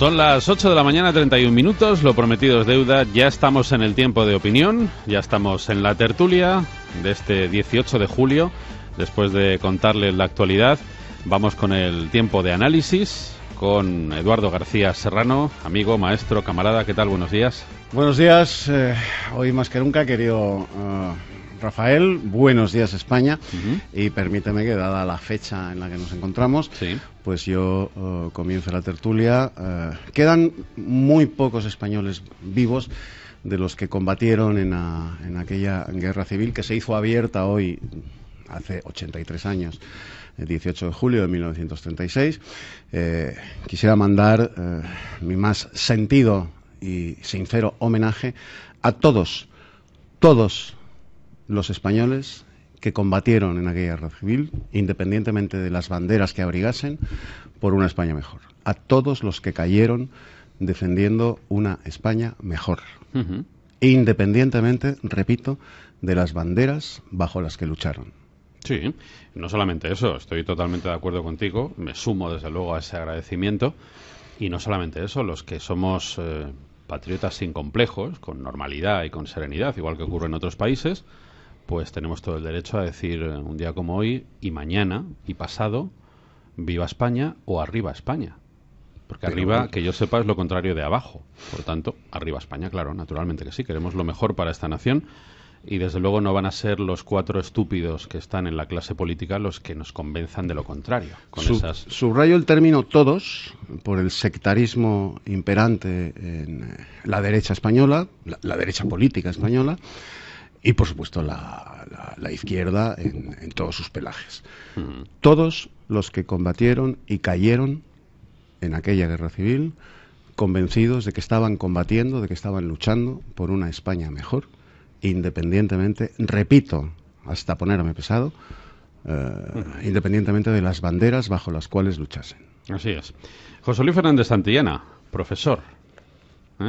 Son las 8 de la mañana, 31 minutos, lo prometido es deuda, ya estamos en el tiempo de opinión, ya estamos en la tertulia de este 18 de julio, después de contarles la actualidad, vamos con el tiempo de análisis, con Eduardo García Serrano, amigo, maestro, camarada, ¿qué tal? Buenos días. Buenos días, hoy más que nunca, querido Rafael, buenos días España, y permíteme que dada la fecha en la que nos encontramos, sí, pues yo comienzo la tertulia. Quedan muy pocos españoles vivos de los que combatieron en aquella guerra civil que se hizo abierta hoy, hace 83 años, el 18 de julio de 1936. Quisiera mandar mi más sentido y sincero homenaje a todos los españoles que combatieron en aquella guerra civil, independientemente de las banderas que abrigasen, por una España mejor. A todos los que cayeron defendiendo una España mejor. Independientemente, repito, de las banderas bajo las que lucharon. Sí, no solamente eso, estoy totalmente de acuerdo contigo, me sumo desde luego a ese agradecimiento, y no solamente eso, los que somos patriotas sin complejos, con normalidad y con serenidad, igual que ocurre en otros países, pues tenemos todo el derecho a decir un día como hoy, y mañana, y pasado, viva España o arriba España. Porque arriba, que yo sepa, es lo contrario de abajo. Por tanto, arriba España, claro, naturalmente que sí, queremos lo mejor para esta nación. Y desde luego no van a ser los 4 estúpidos que están en la clase política los que nos convenzan de lo contrario. Subrayo el término todos por el sectarismo imperante en la derecha española, la derecha política española, y por supuesto la izquierda en todos sus pelajes. Todos los que combatieron y cayeron en aquella guerra civil, convencidos de que estaban combatiendo, de que estaban luchando por una España mejor, independientemente, repito, hasta ponerme pesado, independientemente de las banderas bajo las cuales luchasen. Así es. José Luis Fernández Santillana, profesor,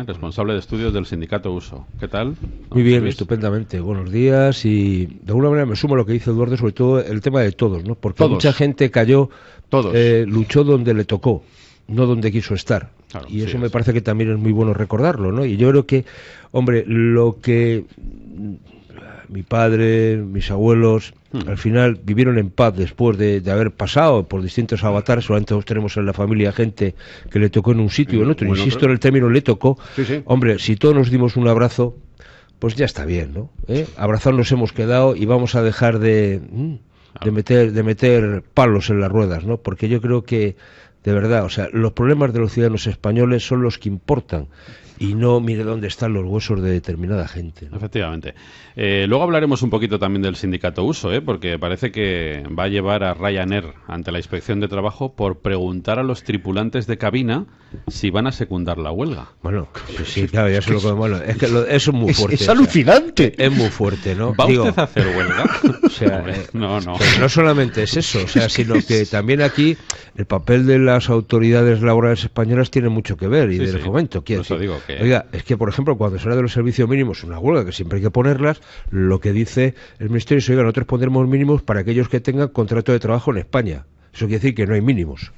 responsable de estudios del sindicato USO. ¿Qué tal? Muy bien, estupendamente. Buenos días, y de alguna manera me sumo a lo que dice Eduardo, sobre todo el tema de todos, ¿no? Porque mucha gente cayó, luchó donde le tocó, no donde quiso estar. Claro, y eso me parece que también es muy bueno recordarlo, ¿no? Y yo creo que, hombre, lo que mi padre, mis abuelos, al final vivieron en paz después de haber pasado por distintos avatares. Solamente todos tenemos en la familia gente que le tocó en un sitio o en otro. Insisto en el término le tocó. Sí. Hombre, si todos nos dimos un abrazo, pues ya está bien, ¿no? Abrazarnos hemos quedado y vamos a dejar de meter palos en las ruedas, ¿no? Porque yo creo que, de verdad, o sea, los problemas de los ciudadanos españoles son los que importan, y no mire dónde están los huesos de determinada gente, ¿no? Efectivamente. Luego hablaremos un poquito también del sindicato USO, porque parece que va a llevar a Ryanair ante la Inspección de Trabajo por preguntar a los tripulantes de cabina si van a secundar la huelga. Bueno, sí, claro, ya se lo que... Bueno, es que eso es muy fuerte. Es alucinante. Es muy fuerte, ¿no? ¿Va usted a hacer huelga? O sea, no. Pues no solamente es eso, o sea, sino que también aquí el papel de las autoridades laborales españolas tiene mucho que ver, y del fomento. Eso digo que... Oiga, es que, por ejemplo, cuando se habla de los servicios mínimos, una huelga, que siempre hay que ponerlas, lo que dice el Ministerio es, oiga, nosotros pondremos mínimos para aquellos que tengan contrato de trabajo en España. Eso quiere decir que no hay mínimos.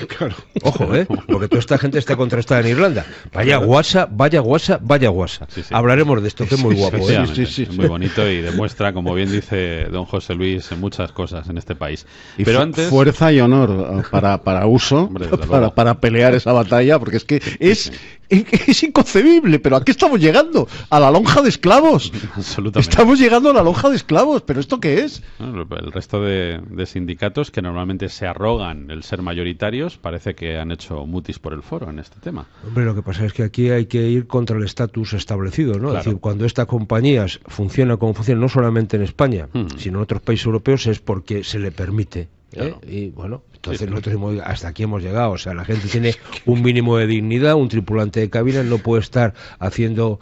Claro. Ojo, porque toda esta gente está contrastada en Irlanda. Vaya guasa. Sí. Hablaremos de esto, que es muy guapo. Sí. Muy bonito, y demuestra, como bien dice don José Luis, muchas cosas en este país. Y pero antes, fuerza y honor para USO, hombre, para pelear esa batalla, porque es que es inconcebible. Pero ¿a qué estamos llegando? A la lonja de esclavos. Absolutamente. Estamos llegando a la lonja de esclavos. ¿Pero esto qué es? Bueno, el resto de sindicatos que normalmente se arrogan el ser mayoritarios, parece que han hecho mutis por el foro en este tema. Hombre, lo que pasa es que aquí hay que ir contra el estatus establecido, ¿no? Claro. Es decir, cuando estas compañías funcionan como funcionan, no solamente en España, sino en otros países europeos, es porque se le permite. Claro. Y bueno, entonces nosotros hasta aquí hemos llegado. O sea, la gente tiene un mínimo de dignidad. Un tripulante de cabina no puede estar haciendo,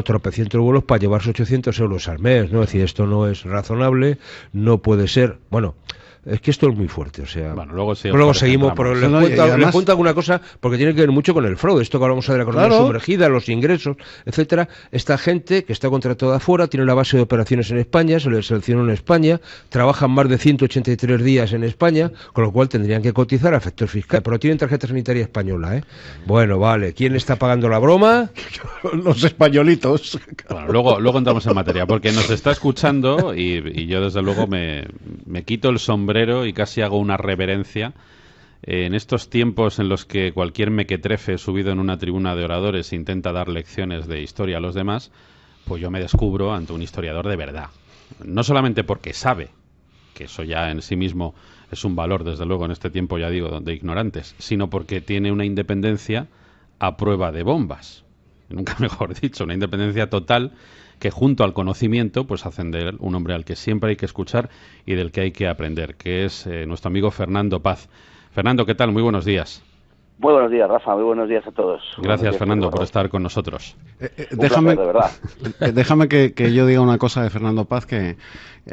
tropecientos vuelos para llevarse 800 euros al mes, ¿no? Es decir, esto no es razonable, no puede ser. Bueno, Es que esto es muy fuerte, o sea... Bueno, luego seguimos, pero les cuento alguna cosa, porque tiene que ver mucho con el fraude, esto que hablamos de la economía sumergida, los ingresos, etcétera. Esta gente que está contratada afuera, tiene la base de operaciones en España, se les seleccionó en España, trabajan más de 183 días en España, con lo cual tendrían que cotizar a efectos fiscales, pero tienen tarjeta sanitaria española, ¿eh? Bueno, vale, ¿quién está pagando la broma? Los españolitos. Bueno, luego entramos en materia, porque nos está escuchando y yo desde luego me quito el sombrero y casi hago una reverencia en estos tiempos en los que cualquier mequetrefe subido en una tribuna de oradores intenta dar lecciones de historia a los demás, pues yo me descubro ante un historiador de verdad. No solamente porque sabe, que eso ya en sí mismo es un valor, desde luego, en este tiempo, ya digo, de ignorantes, sino porque tiene una independencia a prueba de bombas. Nunca mejor dicho, una independencia total que junto al conocimiento pues hacen de él un hombre al que siempre hay que escuchar y del que hay que aprender, que es nuestro amigo Fernando Paz. Fernando, ¿qué tal? Muy buenos días. Muy buenos días, Rafa. Muy buenos días a todos. Gracias, Fernando, por estar con nosotros. Déjame, placer, de verdad. Déjame que yo diga una cosa de Fernando Paz, que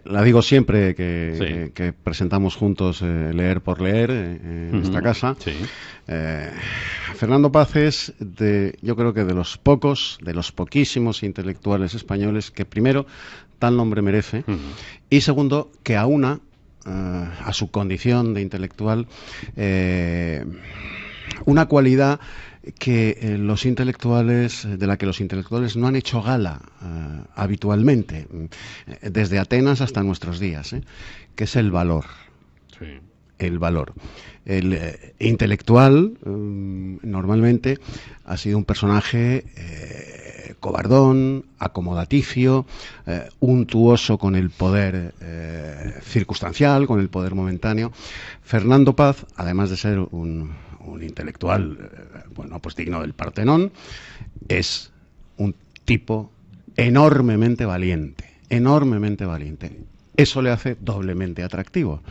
la digo siempre que presentamos juntos Leer por Leer en esta casa. Sí. Fernando Paz es, yo creo que de los poquísimos intelectuales españoles que, primero, tal nombre merece, y segundo, que aúna a su condición de intelectual una cualidad que los intelectuales, de la que los intelectuales no han hecho gala habitualmente, desde Atenas hasta nuestros días, que es el valor. Sí. El valor. El intelectual normalmente ha sido un personaje cobardón, acomodaticio, untuoso con el poder circunstancial, con el poder momentáneo. Fernando Paz, además de ser un intelectual, pues digno del Partenón, es un tipo enormemente valiente. Eso le hace doblemente atractivo,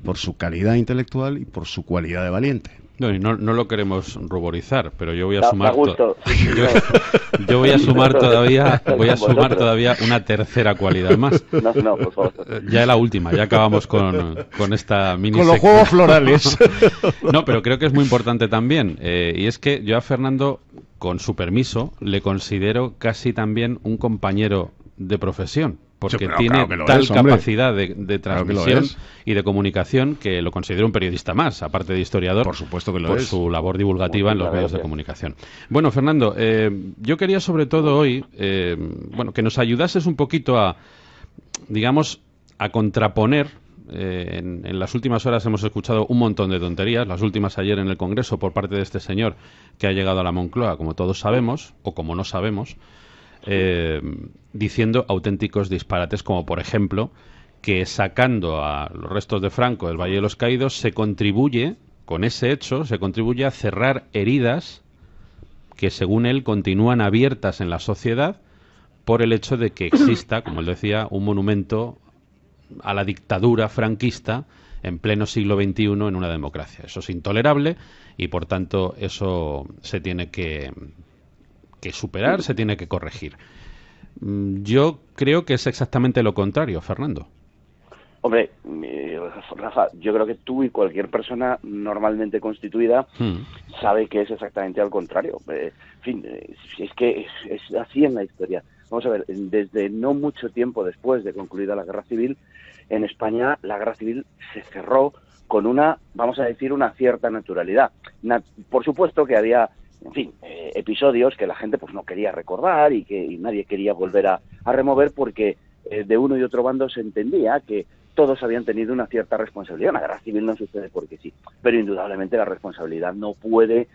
por su calidad intelectual y por su cualidad de valiente. No, y no lo queremos ruborizar, pero yo voy a sumar yo voy a sumar todavía una tercera cualidad más. No, por favor. Ya la última, ya acabamos con esta mini con los juegos florales. No, pero creo que es muy importante también, y es que yo a Fernando, con su permiso, le considero casi también un compañero de profesión, porque tiene tal capacidad de transmisión y de comunicación que lo considero un periodista más, aparte de historiador. Por supuesto que lo por es. Su labor divulgativa en los medios de comunicación. Bueno, Fernando, yo quería sobre todo hoy, que nos ayudases un poquito a contraponer. En las últimas horas hemos escuchado un montón de tonterías, las últimas ayer en el Congreso por parte de este señor que ha llegado a la Moncloa, como todos sabemos, o como no sabemos, diciendo auténticos disparates, como por ejemplo que sacando a los restos de Franco del Valle de los Caídos con ese hecho se contribuye a cerrar heridas que según él continúan abiertas en la sociedad por el hecho de que exista, como él decía, un monumento a la dictadura franquista en pleno siglo XXI en una democracia. Eso es intolerable y por tanto eso se tiene que superar, se tiene que corregir. Yo creo que es exactamente lo contrario, Fernando. Hombre, Rafa, yo creo que tú y cualquier persona normalmente constituida sabe que es exactamente al contrario. En fin, es que es así en la historia. Vamos a ver, desde no mucho tiempo después de concluida la Guerra Civil, en España la Guerra Civil se cerró con una cierta naturalidad. Por supuesto que había episodios que la gente pues no quería recordar y que nadie quería volver a remover porque de uno y otro bando se entendía que todos habían tenido una cierta responsabilidad. Una guerra civil no sucede porque sí, pero indudablemente la responsabilidad no puede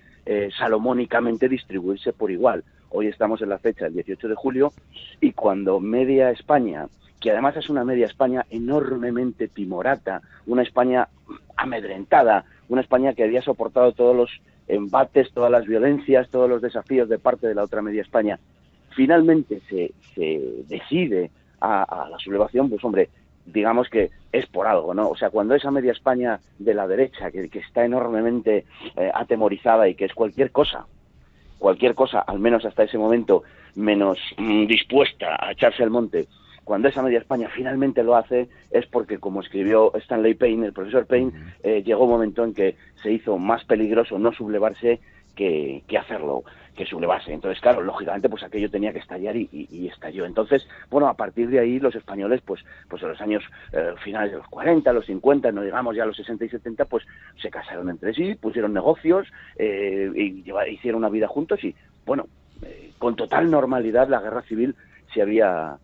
salomónicamente distribuirse por igual. Hoy estamos en la fecha del 18 de julio y cuando media España, que además es una media España enormemente timorata, una España amedrentada, una España que había soportado todos los embates, todas las violencias, todos los desafíos de parte de la otra media España, finalmente se decide a la sublevación, pues hombre, digamos que es por algo, ¿no? O sea, cuando esa media España de la derecha, que está enormemente atemorizada y que es cualquier cosa, al menos hasta ese momento, menos dispuesta a echarse al monte cuando esa media España finalmente lo hace, es porque, como escribió Stanley Payne, el profesor Payne, llegó un momento en que se hizo más peligroso no sublevarse que hacerlo, que sublevarse. Entonces, claro, lógicamente, pues aquello tenía que estallar y estalló. Entonces, bueno, a partir de ahí los españoles, pues en los años finales de los 40, los 50, no digamos ya los 60 y 70, pues se casaron entre sí, pusieron negocios, y hicieron una vida juntos y, bueno, con total normalidad la guerra civil se había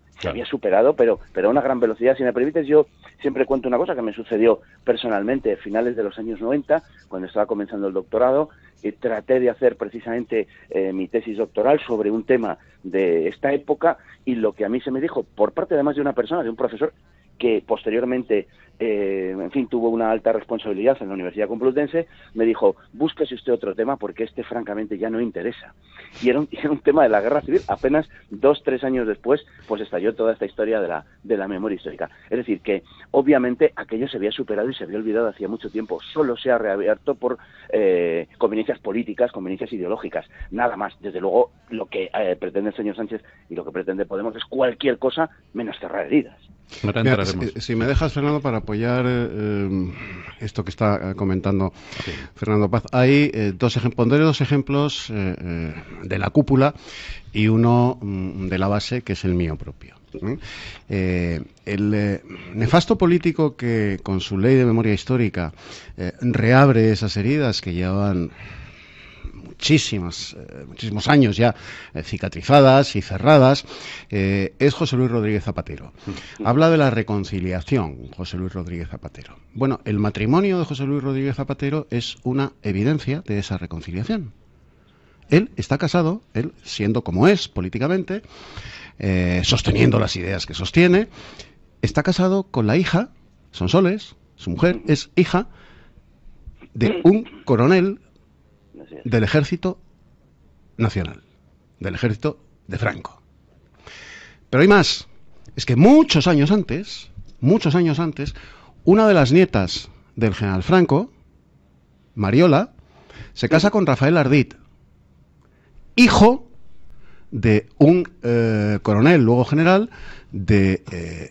superado, pero a una gran velocidad. Si me permites, yo siempre cuento una cosa que me sucedió personalmente a finales de los años 90, cuando estaba comenzando el doctorado, y traté de hacer precisamente mi tesis doctoral sobre un tema de esta época, y lo que a mí se me dijo, por parte además de una persona, de un profesor, que posteriormente, en fin, tuvo una alta responsabilidad en la Universidad Complutense, me dijo, búsquese usted otro tema porque este francamente ya no interesa. Y era un tema de la guerra civil. Apenas 2-3 años después, pues estalló toda esta historia de la memoria histórica. Es decir, que obviamente aquello se había superado y se había olvidado hacía mucho tiempo. Solo se ha reabierto por conveniencias políticas, conveniencias ideológicas. Nada más. Desde luego, lo que pretende el señor Sánchez y lo que pretende Podemos es cualquier cosa menos cerrar heridas. Mira, si me dejas, Fernando, para apoyar esto que está comentando Fernando Paz, hay pondré dos ejemplos de la cúpula y uno de la base, que es el mío propio. El nefasto político que con su ley de memoria histórica reabre esas heridas que llevaban muchísimos años ya cicatrizadas y cerradas, es José Luis Rodríguez Zapatero. Habla de la reconciliación, José Luis Rodríguez Zapatero. Bueno, el matrimonio de José Luis Rodríguez Zapatero es una evidencia de esa reconciliación. Él está casado, él siendo como es políticamente, sosteniendo las ideas que sostiene, está casado con la hija, Sonsoles, su mujer, es hija de un coronel del Ejército Nacional, del Ejército de Franco. Pero hay más, es que muchos años antes, una de las nietas del general Franco, Mariola, se casa con Rafael Ardit, hijo de un coronel, luego general, del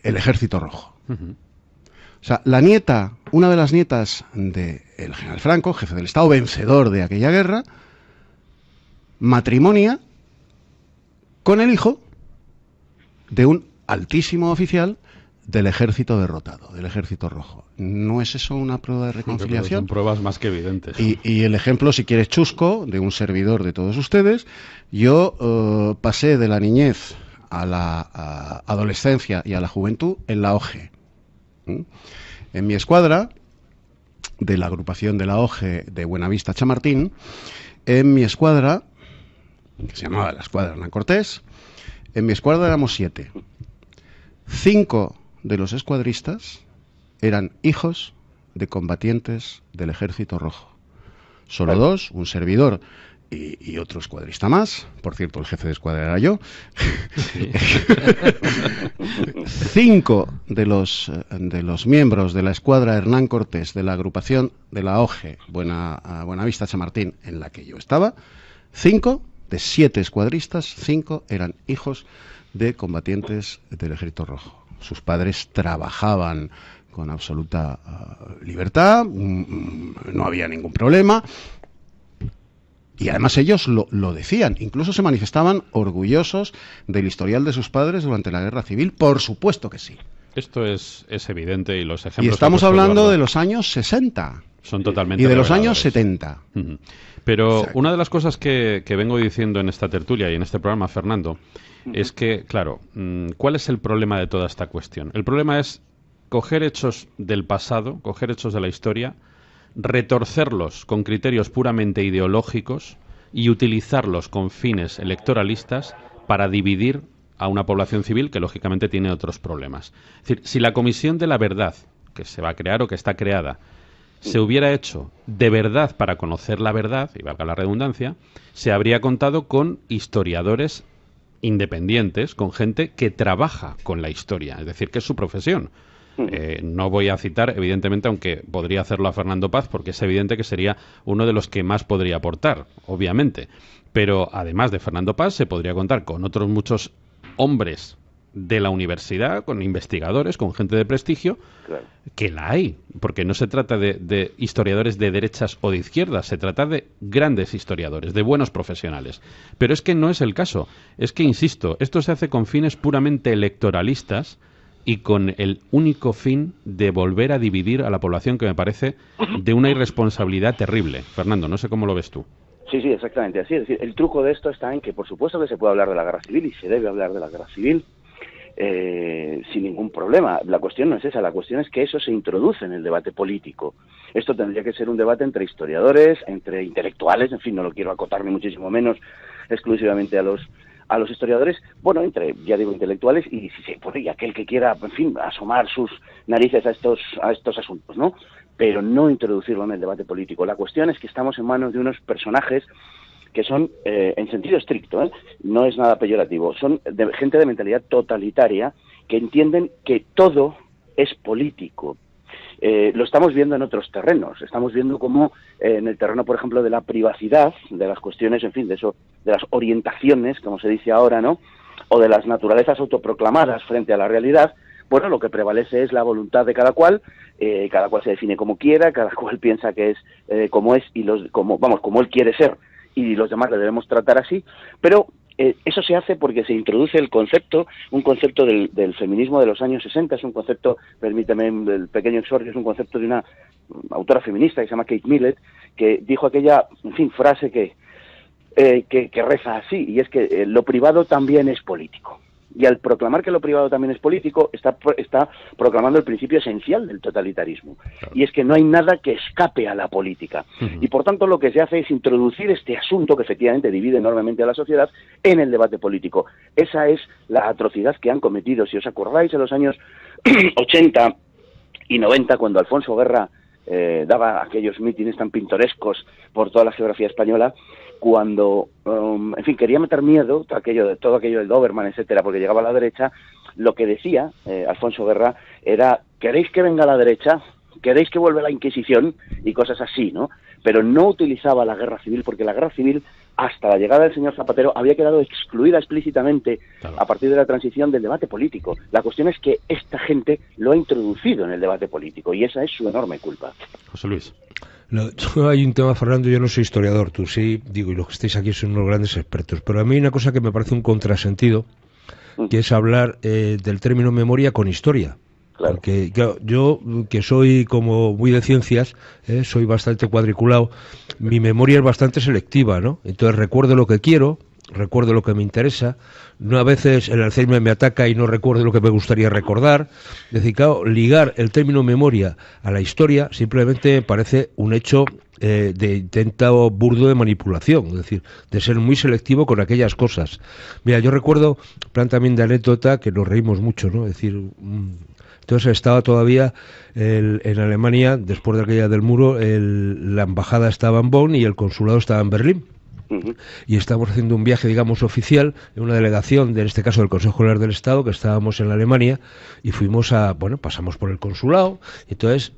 Ejército Rojo. O sea, una de las nietas del general Franco, jefe del Estado, vencedor de aquella guerra, matrimonia con el hijo de un altísimo oficial del ejército derrotado, del Ejército Rojo. ¿No es eso una prueba de reconciliación? Son pruebas más que evidentes. Y el ejemplo, si quieres, chusco, de un servidor de todos ustedes. Yo pasé de la niñez a la adolescencia y a la juventud en la OGE. En mi escuadra, de la agrupación de la OGE de Buenavista Chamartín, en mi escuadra, que se llamaba la escuadra Hernán Cortés, en mi escuadra éramos 7. 5 de los escuadristas eran hijos de combatientes del Ejército Rojo. Solo 2, un servidor y otro escuadrista más. Por cierto, el jefe de escuadra era yo. 5 de los miembros de la escuadra Hernán Cortés de la agrupación de la OGE Buenavista Chamartín, en la que yo estaba, 5 de 7 escuadristas, 5 eran hijos de combatientes del Ejército Rojo. Sus padres trabajaban con absoluta libertad, no había ningún problema. Y además ellos lo decían, incluso se manifestaban orgullosos del historial de sus padres durante la Guerra Civil, por supuesto que sí. Esto es evidente y los ejemplos... Y estamos hablando de los años 60. Son totalmente y de los años 70. Pero Exacto. Una de las cosas que vengo diciendo en esta tertulia y en este programa, Fernando, es que, claro, ¿cuál es el problema de toda esta cuestión? El problema es coger hechos del pasado, coger hechos de la historia, retorcerlos con criterios puramente ideológicos y utilizarlos con fines electoralistas para dividir a una población civil que lógicamente tiene otros problemas. Es decir, si la Comisión de la Verdad, que se va a crear o que está creada, se hubiera hecho de verdad para conocer la verdad, y valga la redundancia, se habría contado con historiadores independientes, con gente que trabaja con la historia, es decir, que es su profesión. No voy a citar, evidentemente, aunque podría hacerlo a Fernando Paz, porque es evidente que sería uno de los que más podría aportar, obviamente. Pero además de Fernando Paz, se podría contar con otros muchos hombres de la universidad, con investigadores, con gente de prestigio, claro, que la hay, porque no se trata de historiadores de derechas o de izquierdas, se trata de grandes historiadores, de buenos profesionales. Pero es que no es el caso. Es que, insisto, esto se hace con fines puramente electoralistas y con el único fin de volver a dividir a la población, que me parece de una irresponsabilidad terrible. Fernando, no sé cómo lo ves tú. Sí, exactamente así. Es decir, el truco de esto está en que, por supuesto, que se puede hablar de la guerra civil y se debe hablar de la guerra civil sin ningún problema. La cuestión no es esa, la cuestión es que eso se introduce en el debate político. Esto tendría que ser un debate entre historiadores, entre intelectuales, en fin, no lo quiero acotar ni muchísimo menos exclusivamente a los historiadores, bueno, entre, ya digo, intelectuales y si se puede, y aquel que quiera, en fin, asomar sus narices a estos asuntos, ¿no? Pero no introducirlo en el debate político. La cuestión es que estamos en manos de unos personajes que son, en sentido estricto, no es nada peyorativo, son gente de mentalidad totalitaria que entienden que todo es político. Lo estamos viendo en otros terrenos. Estamos viendo cómo en el terreno, por ejemplo, de la privacidad, de las cuestiones, en fin, de las orientaciones, como se dice ahora, ¿no? O de las naturalezas autoproclamadas frente a la realidad, bueno, lo que prevalece es la voluntad de cada cual se define como quiera, cada cual piensa que es como es y como él quiere ser, y los demás le debemos tratar así, pero eso se hace porque se introduce un concepto del feminismo de los años 60, es un concepto, permíteme el pequeño exordio, es un concepto de una autora feminista que se llama Kate Millett, que dijo aquella, en fin, frase que reza así, y es que lo privado también es político. Y al proclamar que lo privado también es político, está proclamando el principio esencial del totalitarismo. Claro. Y es que no hay nada que escape a la política. Y por tanto lo que se hace es introducir este asunto, que efectivamente divide enormemente a la sociedad, en el debate político. Esa es la atrocidad que han cometido. Si os acordáis, en los años 80 y 90, cuando Alfonso Guerra daba aquellos mítines tan pintorescos por toda la geografía española, cuando, en fin, quería meter miedo, todo aquello del Doberman, etcétera, porque llegaba a la derecha, lo que decía Alfonso Guerra era: ¿queréis que venga la derecha? ¿Queréis que vuelva la Inquisición? Y cosas así, ¿no? Pero no utilizaba la guerra civil, porque la guerra civil, hasta la llegada del señor Zapatero, había quedado excluida explícitamente, claro, a partir de la transición, del debate político. La cuestión es que esta gente lo ha introducido en el debate político, y esa es su enorme culpa. José Luis. Hay un tema, Fernando, yo no soy historiador, tú sí, digo, y los que estáis aquí son unos grandes expertos, pero a mí hay una cosa que me parece un contrasentido, que es hablar del término memoria con historia. Claro. Porque yo, que soy como muy de ciencias, soy bastante cuadriculado, mi memoria es bastante selectiva, ¿no? Entonces recuerdo lo que quiero, recuerdo lo que me interesa, no, a veces el Alzheimer me ataca y no recuerdo lo que me gustaría recordar. Es decir, claro, ligar el término memoria a la historia simplemente me parece un hecho de intento burdo de manipulación, es decir, de ser muy selectivo con aquellas cosas. Mira, yo recuerdo, plan también de anécdota, que nos reímos mucho, ¿no? Es decir, entonces estaba todavía en Alemania, después de aquella del muro, la embajada estaba en Bonn y el consulado estaba en Berlín. Y estábamos haciendo un viaje, digamos, oficial, en una delegación, en este caso del Consejo General del Estado, que estábamos en Alemania, y fuimos pasamos por el consulado, y entonces,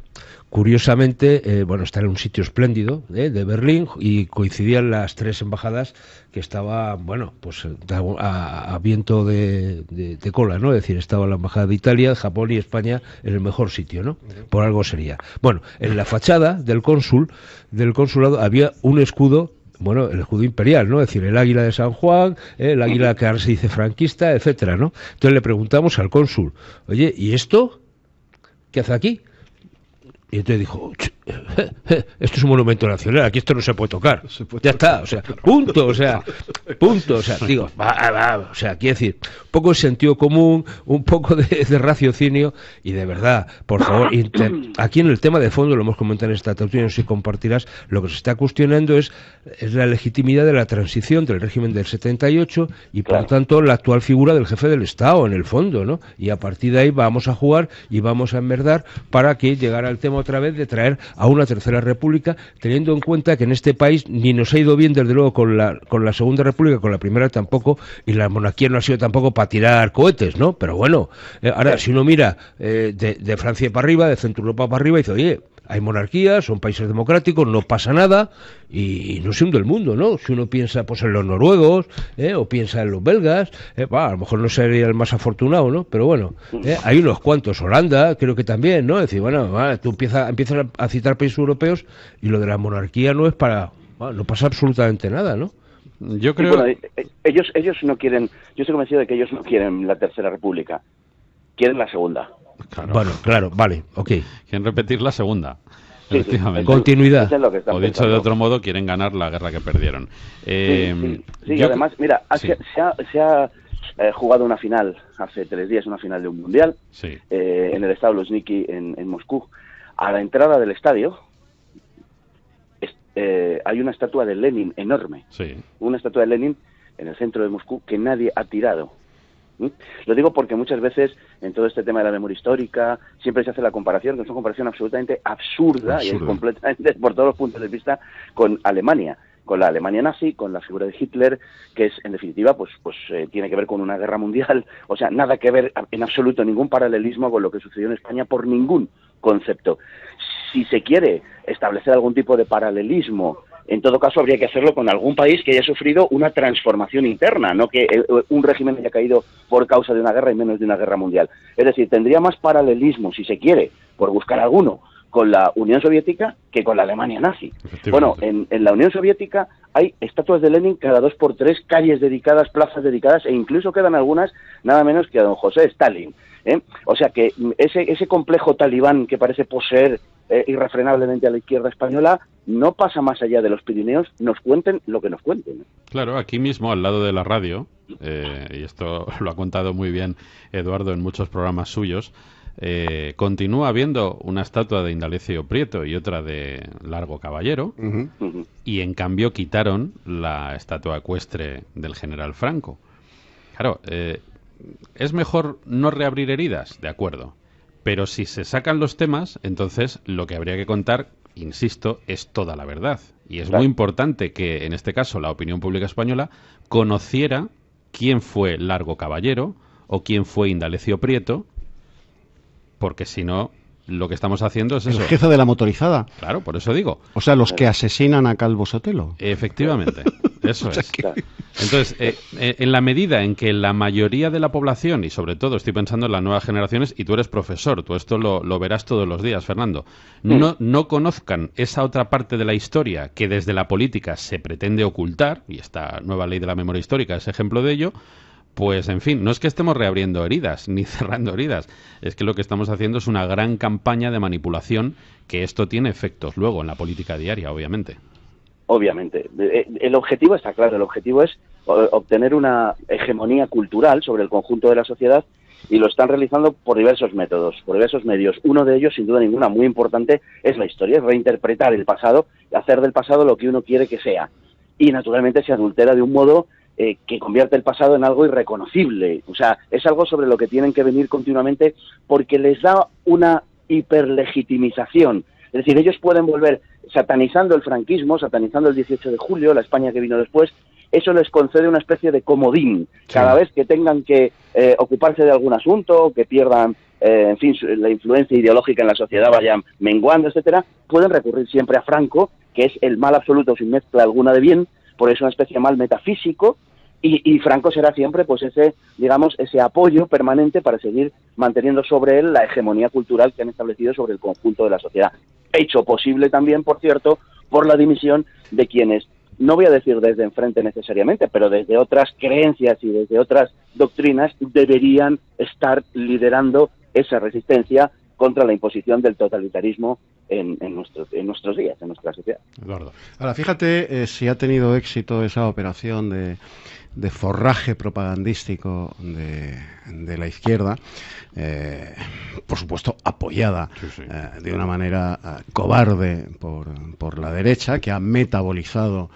curiosamente, está en un sitio espléndido de Berlín, y coincidían las tres embajadas que estaba, a viento de cola, ¿no? Es decir, estaba la embajada de Italia, Japón y España en el mejor sitio, ¿no? Por algo sería. Bueno, en la fachada del consulado había un escudo, el escudo imperial, ¿no? Es decir, el águila de San Juan, el águila que ahora se dice franquista, etcétera, ¿no? Entonces le preguntamos al cónsul: oye, ¿y esto? ¿Qué hace aquí? Y entonces dijo: esto es un monumento nacional, aquí esto no se puede tocar. Ya está, punto, digo, quiero decir, un poco de sentido común, un poco de raciocinio, y de verdad, por favor, aquí en el tema de fondo, lo hemos comentado en esta tertulia, no sé si compartirás, lo que se está cuestionando es la legitimidad de la transición del régimen del 78 y, por tanto, la actual figura del jefe del Estado, en el fondo, ¿no? Y a partir de ahí vamos a jugar y vamos a enmerdar para que llegara el tema otra vez de traer a una tercera república, teniendo en cuenta que en este país ni nos ha ido bien, desde luego, con la segunda república, con la primera tampoco, y la monarquía no ha sido tampoco para tirar cohetes, ¿no? Pero bueno, ahora si uno mira de Francia para arriba, de Centro Europa para arriba, dice: oye, hay monarquías, son países democráticos, no pasa nada y no se hunde el mundo, ¿no? Si uno piensa pues en los noruegos, o piensa en los belgas, a lo mejor no sería el más afortunado, ¿no? Pero bueno, hay unos cuantos, Holanda creo que también, ¿no? Es decir, bueno, tú empiezas a citar países europeos y lo de la monarquía no es para... no pasa absolutamente nada, ¿no? Yo creo... Bueno, ellos no quieren... Yo estoy convencido de que ellos no quieren la Tercera República, quieren la Segunda. Claro. Bueno, claro, vale, ok. Quieren repetir la segunda. Sí, efectivamente. Continuidad. O dicho de otro modo, quieren ganar la guerra que perdieron. Y además, mira, se ha jugado una final hace 3 días, una final de un mundial, en el estadio Luzhniki en Moscú. A la entrada del estadio hay una estatua de Lenin enorme. Sí. Una estatua de Lenin en el centro de Moscú que nadie ha tirado. Lo digo porque muchas veces en todo este tema de la memoria histórica siempre se hace la comparación, que es una comparación absolutamente absurda y completamente por todos los puntos de vista con Alemania, con la Alemania nazi, con la figura de Hitler, que es en definitiva pues tiene que ver con una guerra mundial, o sea, nada que ver en absoluto, ningún paralelismo con lo que sucedió en España por ningún concepto. Si se quiere establecer algún tipo de paralelismo, en todo caso habría que hacerlo con algún país que haya sufrido una transformación interna, no que un régimen haya caído por causa de una guerra y menos de una guerra mundial. Es decir, tendría más paralelismo, si se quiere, por buscar alguno, con la Unión Soviética que con la Alemania nazi. Bueno, en la Unión Soviética hay estatuas de Lenin cada 2 por 3, calles dedicadas, plazas dedicadas, e incluso quedan algunas nada menos que a don José Stalin. O sea que ese complejo talibán que parece poseer irrefrenablemente a la izquierda española no pasa más allá de los Pirineos, nos cuenten lo que nos cuenten. Claro, aquí mismo al lado de la radio, y esto lo ha contado muy bien Eduardo en muchos programas suyos, continúa habiendo una estatua de Indalecio Prieto y otra de Largo Caballero, y en cambio quitaron la estatua ecuestre del general Franco. Claro, es mejor no reabrir heridas, de acuerdo, pero si se sacan los temas, entonces lo que habría que contar, insisto, es toda la verdad. Y es muy importante que, en este caso, la opinión pública española conociera quién fue Largo Caballero o quién fue Indalecio Prieto, porque si no, lo que estamos haciendo es eso. El jefe de la motorizada. Claro, por eso digo. O sea, los que asesinan a Calvo Sotelo. Efectivamente, eso es. Entonces, en la medida en que la mayoría de la población, y sobre todo estoy pensando en las nuevas generaciones, y tú eres profesor, tú esto lo verás todos los días, Fernando, no conozcan esa otra parte de la historia que desde la política se pretende ocultar, y esta nueva ley de la memoria histórica es ejemplo de ello, pues, en fin, no es que estemos reabriendo heridas, ni cerrando heridas, es que lo que estamos haciendo es una gran campaña de manipulación, que esto tiene efectos luego en la política diaria, obviamente. Obviamente. El objetivo está claro, el objetivo es obtener una hegemonía cultural sobre el conjunto de la sociedad, y lo están realizando por diversos métodos, por diversos medios. Uno de ellos, sin duda ninguna, muy importante, es la historia, es reinterpretar el pasado, hacer del pasado lo que uno quiere que sea. Y, naturalmente, se adultera de un modo que convierte el pasado en algo irreconocible. O sea, es algo sobre lo que tienen que venir continuamente porque les da una hiperlegitimización. Es decir, ellos pueden volver satanizando el franquismo, satanizando el 18 de julio, la España que vino después. Eso les concede una especie de comodín. Cada vez que tengan que ocuparse de algún asunto, que pierdan, en fin, la influencia ideológica en la sociedad vaya menguando, etcétera, pueden recurrir siempre a Franco, que es el mal absoluto sin mezcla alguna de bien, por eso una especie de mal metafísico, y Franco será siempre pues ese apoyo permanente para seguir manteniendo sobre él la hegemonía cultural que han establecido sobre el conjunto de la sociedad. Hecho posible también, por cierto, por la dimisión de quienes, no voy a decir desde enfrente necesariamente, pero desde otras creencias y desde otras doctrinas deberían estar liderando esa resistencia contra la imposición del totalitarismo en nuestros días, en nuestra sociedad. Eduardo. Ahora, fíjate si ha tenido éxito esa operación de forraje propagandístico de la izquierda, por supuesto apoyada de una manera cobarde por la derecha, que ha metabolizado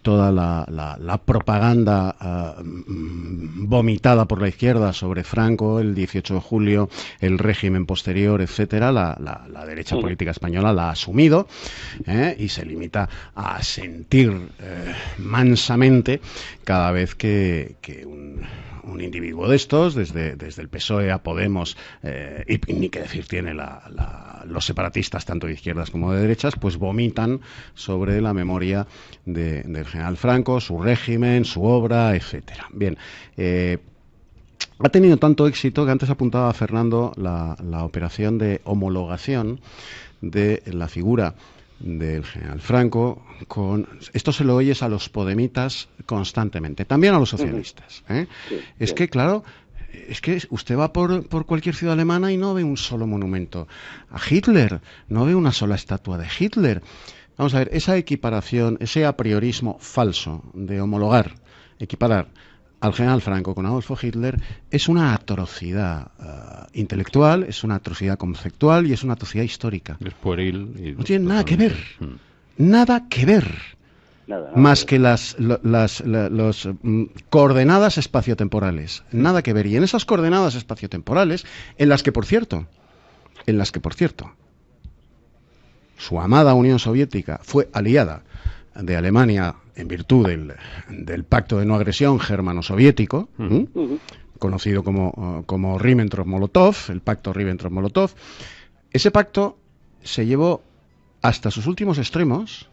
toda la propaganda vomitada por la izquierda sobre Franco, el 18 de julio, el régimen posterior, etcétera. La derecha política española la ha asumido y se limita a sentir mansamente cada vez que un individuo de estos, desde el PSOE a Podemos, y ni qué decir tiene los separatistas, tanto de izquierdas como de derechas, pues vomitan sobre la memoria del general Franco, su régimen, su obra, etcétera. Bien, ha tenido tanto éxito que antes apuntaba Fernando la operación de homologación de la figura del general Franco. Esto se lo oyes a los podemitas constantemente, también a los socialistas, ¿eh? Sí, es que, claro, es que usted va por cualquier ciudad alemana y no ve un solo monumento a Hitler, no ve una sola estatua de Hitler. Vamos a ver, esa equiparación, ese apriorismo falso de equiparar al general Franco con Adolfo Hitler es una atrocidad intelectual, es una atrocidad conceptual y es una atrocidad histórica. Es pueril. No tiene nada que ver. Nada que ver. Nada más que las coordenadas espaciotemporales. Nada que ver. Y en esas coordenadas espaciotemporales, en las que por cierto, su amada Unión Soviética fue aliada de Alemania en virtud del pacto de no agresión germano-soviético, conocido como Ribbentrop-Molotov, el pacto Ribbentrop-Molotov. Ese pacto se llevó hasta sus últimos extremos,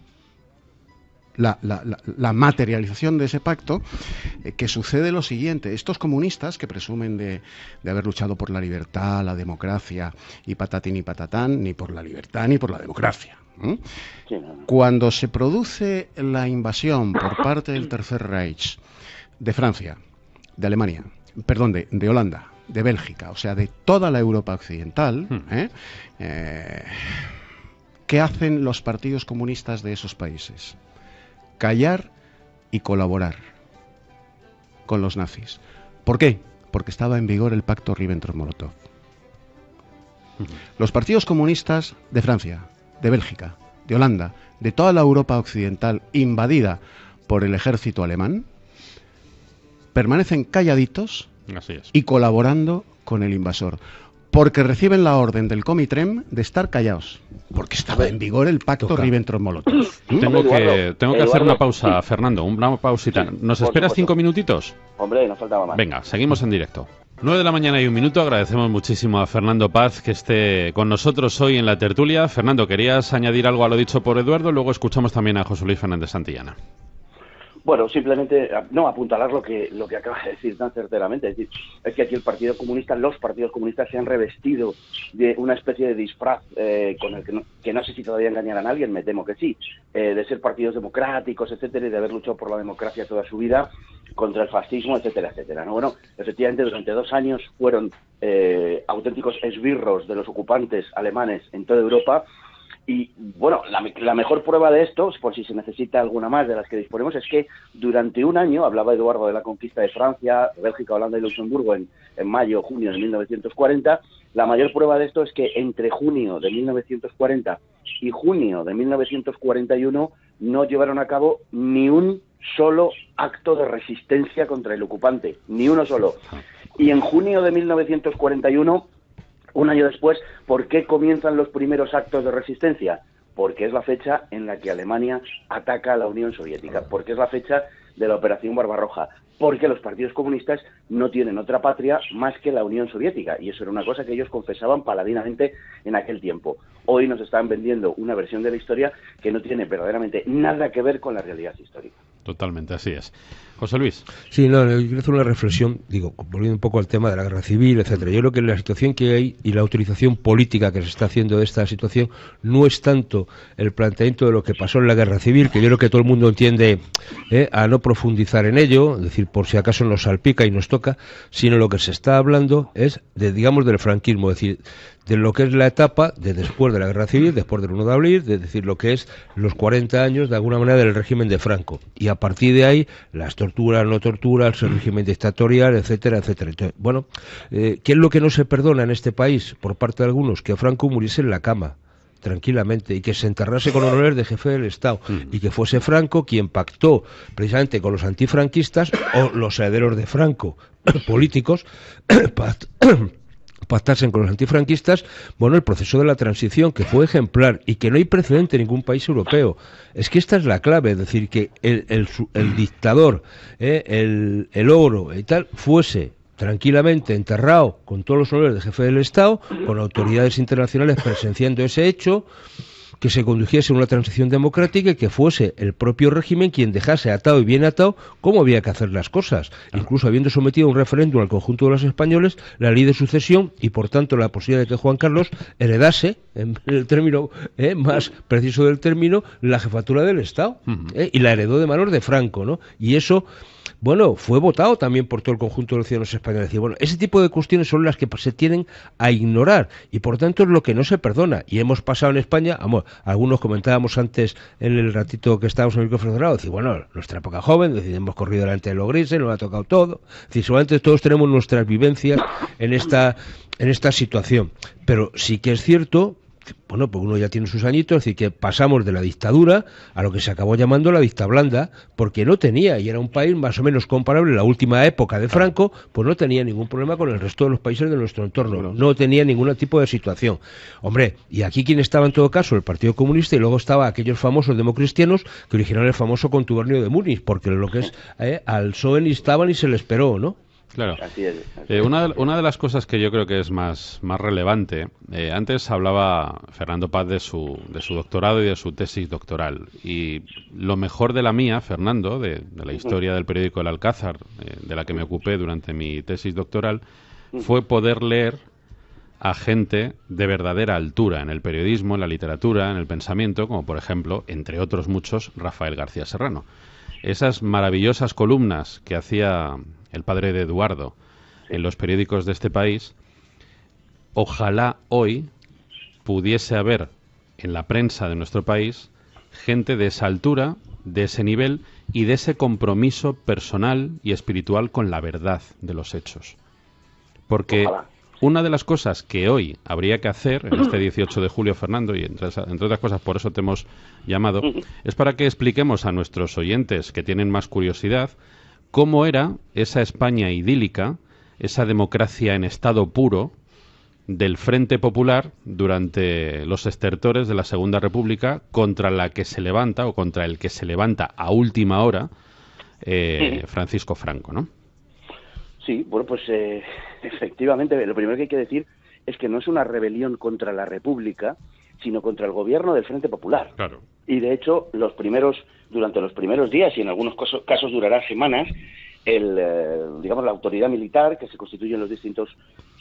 la materialización de ese pacto, que sucede lo siguiente: estos comunistas que presumen de haber luchado por la libertad, la democracia y patatín y patatán, ni por la libertad ni por la democracia. Cuando se produce la invasión por parte del Tercer Reich de Francia, de Alemania, perdón, de Holanda, de Bélgica, o sea, de toda la Europa occidental, ¿qué hacen los partidos comunistas de esos países? Callar y colaborar con los nazis. ¿Por qué? Porque estaba en vigor el pacto Ribbentrop-Molotov. Los partidos comunistas de Francia, de Bélgica, de Holanda, de toda la Europa occidental invadida por el ejército alemán, permanecen calladitos y colaborando con el invasor, porque reciben la orden del Comitrem de estar callados, porque estaba en vigor el pacto Ribbentrop-Molotov. Tengo que hacer una pausa, Fernando, una pausita. ¿Nos esperas 5 minutitos? Hombre, nos faltaba más. Venga, seguimos en directo. 9 de la mañana y 1 minuto. Agradecemos muchísimo a Fernando Paz que esté con nosotros hoy en la tertulia. Fernando, ¿querías añadir algo a lo dicho por Eduardo? Luego escuchamos también a José Luis Fernández Santillana. Bueno, simplemente apuntalar lo que acaba de decir tan certeramente. Es decir, es que aquí los partidos comunistas se han revestido de una especie de disfraz con el que no sé si todavía engañarán a alguien, me temo que sí, de ser partidos democráticos, etcétera, y de haber luchado por la democracia toda su vida contra el fascismo, etcétera, etcétera, ¿no? Bueno, efectivamente, durante 2 años fueron auténticos esbirros de los ocupantes alemanes en toda Europa. Y, bueno, la mejor prueba de esto, por si se necesita alguna más de las que disponemos, es que durante 1 año, hablaba Eduardo de la conquista de Francia, Bélgica, Holanda y Luxemburgo en mayo, junio de 1940, la mayor prueba de esto es que entre junio de 1940 y junio de 1941 no llevaron a cabo ni un solo acto de resistencia contra el ocupante, ni uno solo. Y en junio de 1941... 1 año después, ¿por qué comienzan los primeros actos de resistencia? Porque es la fecha en la que Alemania ataca a la Unión Soviética, porque es la fecha de la Operación Barbarroja, porque los partidos comunistas no tienen otra patria más que la Unión Soviética, y eso era una cosa que ellos confesaban paladinamente en aquel tiempo. Hoy nos están vendiendo una versión de la historia que no tiene verdaderamente nada que ver con la realidad histórica. Totalmente, así es. José Luis. Sí, no, yo quiero hacer una reflexión, volviendo un poco al tema de la guerra civil, etcétera. Yo creo que la situación que hay y la utilización política que se está haciendo de esta situación no es tanto el planteamiento de lo que pasó en la guerra civil, que yo creo que todo el mundo entiende, a no profundizar en ello, es decir, por si acaso nos salpica y nos toca, sino lo que se está hablando es del franquismo, es decir, de lo que es la etapa de después de la guerra civil, después del 1 de abril, es decir, lo que es los 40 años de alguna manera del régimen de Franco. Y a partir de ahí, las torturas, no torturas, el régimen dictatorial, etcétera, etcétera. Entonces, bueno, ¿qué es lo que no se perdona en este país por parte de algunos? Que Franco muriese en la cama, tranquilamente, y que se enterrase con honores de jefe del Estado, y que fuese Franco quien pactó precisamente con los antifranquistas o los herederos de Franco políticos pactasen con los antifranquistas, bueno, el proceso de la transición, que fue ejemplar y que no hay precedente en ningún país europeo. Es que esta es la clave, es decir, que el dictador, el ogro y tal, fuese tranquilamente enterrado con todos los honores de jefe del Estado, con autoridades internacionales presenciando ese hecho, que se condujese una transición democrática y que fuese el propio régimen quien dejase atado y bien atado cómo había que hacer las cosas, incluso habiendo sometido a un referéndum al conjunto de los españoles la ley de sucesión y por tanto la posibilidad de que Juan Carlos heredase, en el término más preciso del término, la jefatura del Estado, y la heredó de manos de Franco, ¿no? Y eso, bueno, fue votado también por todo el conjunto de los ciudadanos españoles. Y bueno, ese tipo de cuestiones son las que se tienen a ignorar y por tanto es lo que no se perdona. Y hemos pasado en España, algunos comentábamos antes en el ratito que estábamos en el micrófono cerrado, decir, bueno, nuestra época joven, decir, hemos corrido delante de los grises, nos ha tocado todo. Es decir, seguramente todos tenemos nuestras vivencias en esta situación. Pero sí que es cierto, bueno, pues uno ya tiene sus añitos, es decir, que pasamos de la dictadura a lo que se acabó llamando la dicta blanda, porque no tenía, y era un país más o menos comparable en la última época de Franco, pues no tenía ningún problema con el resto de los países de nuestro entorno, no tenía ningún tipo de situación. Hombre, y aquí quien estaba en todo caso, el Partido Comunista, y luego estaba aquellos famosos democristianos que originaron el famoso contubernio de Múnich, porque lo que es, al PSOE ni estaban ni se le esperó, ¿no? Claro. Una de las cosas que yo creo que es más relevante, antes hablaba Fernando Paz de su doctorado y de su tesis doctoral, y lo mejor de la mía, Fernando, de la historia del periódico El Alcázar, de la que me ocupé durante mi tesis doctoral, fue poder leer a gente de verdadera altura en el periodismo, en la literatura, en el pensamiento, como por ejemplo, entre otros muchos, Rafael García Serrano. Esas maravillosas columnas que hacía el padre de Eduardo en los periódicos de este país, ojalá hoy pudiese haber en la prensa de nuestro país gente de esa altura, de ese nivel y de ese compromiso personal y espiritual con la verdad de los hechos. Porque una de las cosas que hoy habría que hacer en este 18 de julio, Fernando, y entre otras cosas por eso te hemos llamado, es para que expliquemos a nuestros oyentes que tienen más curiosidad cómo era esa España idílica, esa democracia en estado puro del Frente Popular durante los estertores de la Segunda República, contra la que se levanta o contra el que se levanta a última hora Francisco Franco, ¿no? Sí, bueno, pues efectivamente, lo primero que hay que decir es que no es una rebelión contra la República, sino contra el gobierno del Frente Popular. Claro. Y de hecho, durante los primeros días, y en algunos casos durará semanas, la autoridad militar que se constituye en los distintos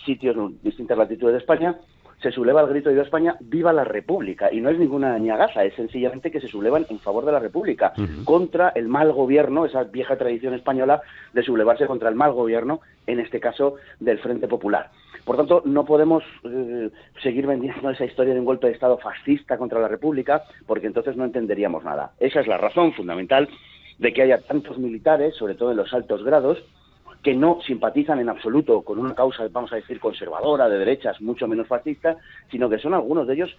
sitios, en distintas latitudes de España, se subleva el grito de ¡Viva España! ¡Viva la República! Y no es ninguna ñagaza, es sencillamente que se sublevan en favor de la República, contra el mal gobierno, esa vieja tradición española de sublevarse contra el mal gobierno, en este caso del Frente Popular. Por tanto, no podemos seguir vendiendo esa historia de un golpe de Estado fascista contra la República, porque entonces no entenderíamos nada. Esa es la razón fundamental de que haya tantos militares, sobre todo en los altos grados, que no simpatizan en absoluto con una causa, vamos a decir, conservadora, de derechas, mucho menos fascista, sino que son algunos de ellos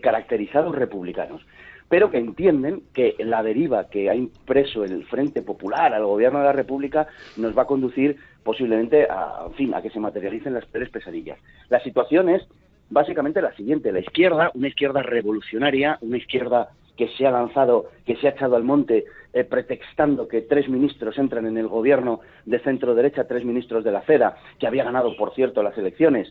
caracterizados republicanos, pero que entienden que la deriva que ha impreso el Frente Popular al gobierno de la República nos va a conducir posiblemente a que se materialicen las peores pesadillas. La situación es básicamente la siguiente: la izquierda, una izquierda revolucionaria, una izquierda que se ha lanzado, que se ha echado al monte pretextando que 3 ministros entran en el gobierno de centro-derecha, 3 ministros de la CEDA, que había ganado, por cierto, las elecciones.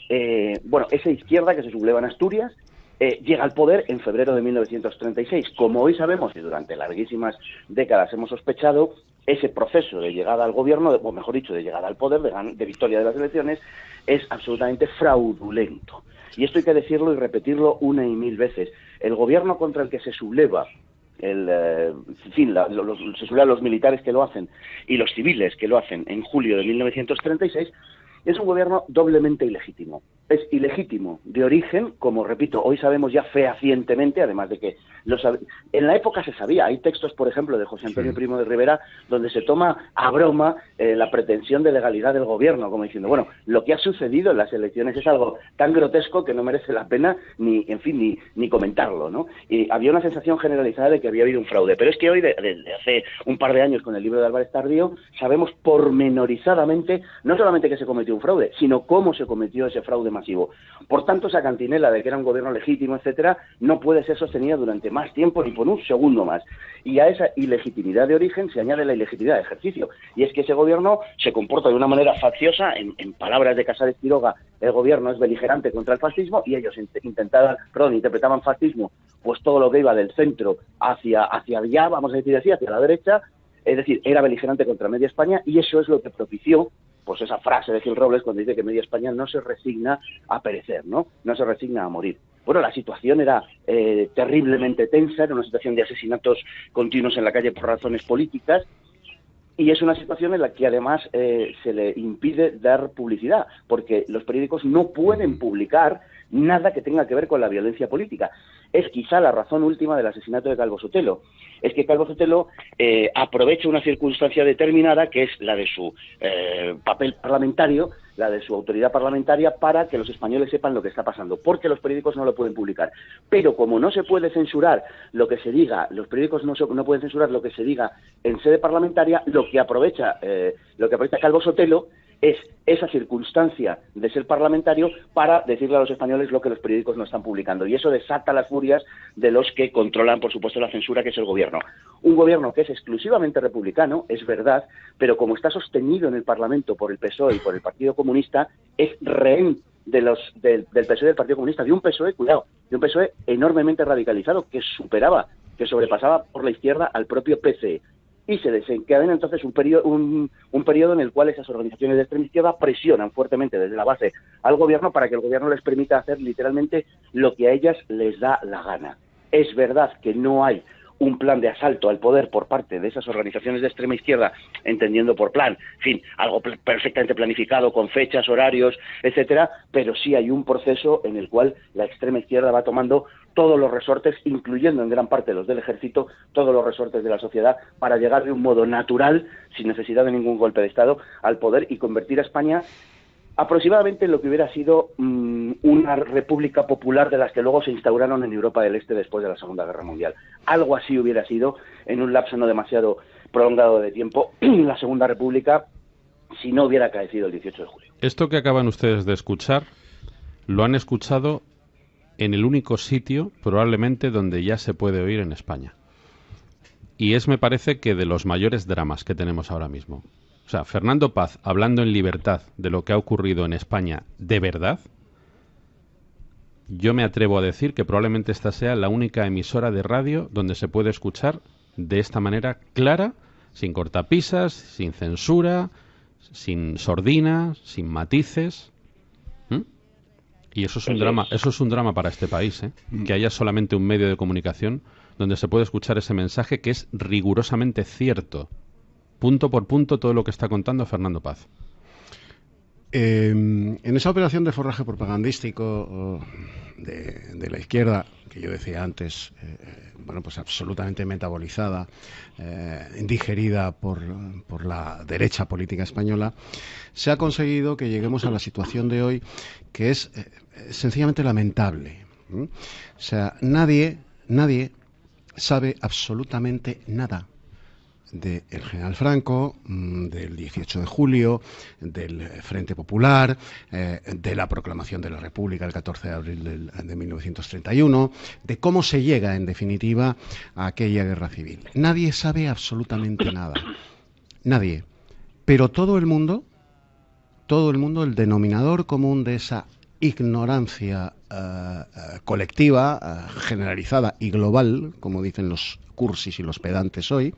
Esa izquierda que se subleva en Asturias llega al poder en febrero de 1936. Como hoy sabemos, y durante larguísimas décadas hemos sospechado, ese proceso de llegada al gobierno, o mejor dicho, de llegada al poder, de victoria de las elecciones, es absolutamente fraudulento. Y esto hay que decirlo y repetirlo una y mil veces. El gobierno contra el que se subleva, se sublevan los militares que lo hacen y los civiles que lo hacen en julio de 1936, es un gobierno doblemente ilegítimo. es ilegítimo de origen, como repito, hoy sabemos ya fehacientemente, además de que en la época se sabía. Hay textos, por ejemplo, de José Antonio Primo de Rivera, donde se toma a broma la pretensión de legalidad del gobierno, como diciendo, bueno, lo que ha sucedido en las elecciones es algo tan grotesco que no merece la pena ni comentarlo, ¿no? Y había una sensación generalizada de que había habido un fraude. Pero es que hoy, desde hace un par de años, con el libro de Álvarez Tardío, sabemos pormenorizadamente no solamente que se cometió un fraude, sino cómo se cometió ese fraude masivo. Por tanto, esa cantinela de que era un gobierno legítimo, etcétera, no puede ser sostenida durante más tiempo ni por un segundo más. Y a esa ilegitimidad de origen se añade la ilegitimidad de ejercicio. Y es que ese gobierno se comporta de una manera facciosa. En palabras de Casares Quiroga, el gobierno es beligerante contra el fascismo, y ellos interpretaban fascismo pues todo lo que iba del centro hacia allá, vamos a decir así, hacia la derecha. Es decir, era beligerante contra Media España, y eso es lo que propició pues esa frase de Gil Robles cuando dice que Media España no se resigna a perecer, ¿no? No se resigna a morir. Bueno, la situación era terriblemente tensa, era una situación de asesinatos continuos en la calle por razones políticas, y es una situación en la que además se le impide dar publicidad, porque los periódicos no pueden publicar nada que tenga que ver con la violencia política. Es quizá la razón última del asesinato de Calvo Sotelo. Es que Calvo Sotelo aprovecha una circunstancia determinada, que es la de su papel parlamentario, la de su autoridad parlamentaria, para que los españoles sepan lo que está pasando, porque los periódicos no lo pueden publicar. Pero como no se puede censurar lo que se diga, los periódicos no pueden censurar lo que se diga en sede parlamentaria, lo que aprovecha Calvo Sotelo es esa circunstancia de ser parlamentario para decirle a los españoles lo que los periódicos no están publicando. Y eso desata las furias de los que controlan, por supuesto, la censura, que es el gobierno. Un gobierno que es exclusivamente republicano, es verdad, pero como está sostenido en el Parlamento por el PSOE y por el Partido Comunista, es rehén del PSOE y del Partido Comunista, de un PSOE, cuidado, de un PSOE enormemente radicalizado, que sobrepasaba por la izquierda al propio PCE. Y se desencadena entonces un periodo en el cual esas organizaciones de extrema izquierda presionan fuertemente desde la base al gobierno para que el gobierno les permita hacer literalmente lo que a ellas les da la gana. Es verdad que no hay un plan de asalto al poder por parte de esas organizaciones de extrema izquierda, entendiendo por plan, en fin, algo perfectamente planificado, con fechas, horarios, etcétera, pero sí hay un proceso en el cual la extrema izquierda va tomando todos los resortes, incluyendo en gran parte los del ejército, todos los resortes de la sociedad, para llegar de un modo natural, sin necesidad de ningún golpe de Estado, al poder y convertir a España aproximadamente en lo que hubiera sido una república popular de las que luego se instauraron en Europa del Este después de la Segunda Guerra Mundial. Algo así hubiera sido, en un lapso no demasiado prolongado de tiempo, la Segunda República, si no hubiera acaecido el 18 de julio. Esto que acaban ustedes de escuchar, lo han escuchado en el único sitio, probablemente, donde ya se puede oír en España. Y me parece que de los mayores dramas que tenemos ahora mismo. O sea, Fernando Paz hablando en libertad de lo que ha ocurrido en España de verdad, yo me atrevo a decir que probablemente esta sea la única emisora de radio donde se puede escuchar de esta manera clara, sin cortapisas, sin censura, sin sordina, sin matices. Y eso es un drama para este país, que haya solamente un medio de comunicación donde se puede escuchar ese mensaje que es rigurosamente cierto, punto por punto, todo lo que está contando Fernando Paz. En esa operación de forraje propagandístico de la izquierda, que yo decía antes, pues absolutamente metabolizada, digerida por la derecha política española, se ha conseguido que lleguemos a la situación de hoy, que es sencillamente lamentable. O sea, nadie sabe absolutamente nada del general Franco, del 18 de julio, del Frente Popular, de la proclamación de la República el 14 de abril de 1931, de cómo se llega, en definitiva, a aquella guerra civil. Nadie sabe absolutamente nada. Nadie. Pero todo el mundo, el denominador común de esa ignorancia colectiva, generalizada y global, como dicen los cursis y los pedantes hoy,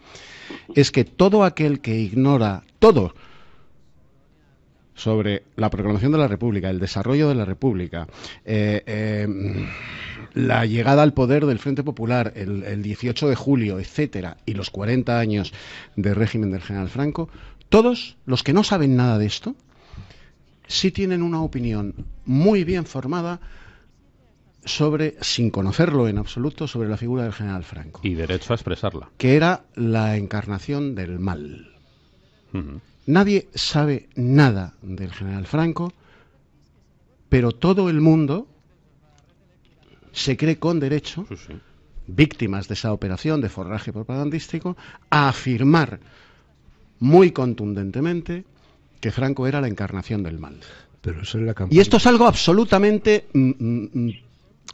es que todo aquel que ignora todo sobre la proclamación de la República, el desarrollo de la República, la llegada al poder del Frente Popular, el 18 de julio, etcétera, y los 40 años de régimen del general Franco, todos los que no saben nada de esto, sí tienen una opinión muy bien formada sobre, sin conocerlo en absoluto, sobre la figura del general Franco. Y derecho a expresarla. Que era la encarnación del mal. Nadie sabe nada del general Franco, pero todo el mundo se cree con derecho, víctimas de esa operación de forraje propagandístico, a afirmar muy contundentemente que Franco era la encarnación del mal. Pero eso es la campaña. Y esto es algo absolutamente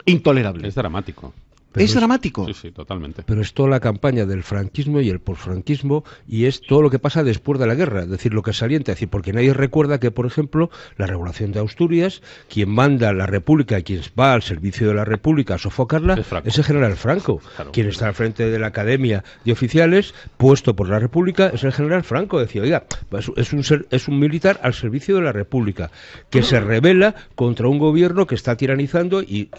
intolerable. Es dramático. ¿Es dramático? Sí, sí, totalmente. Pero es toda la campaña del franquismo y el posfranquismo, y es todo lo que pasa después de la guerra, es decir, lo que salienta, es decir, porque nadie recuerda que, por ejemplo, la regulación de Asturias, quien manda la República, quien va al servicio de la República a sofocarla, es el general Franco. Claro. Quien está al frente de la Academia de Oficiales, puesto por la República, es el general Franco. Decía, oiga, es un militar al servicio de la República, que se rebela contra un gobierno que está tiranizando y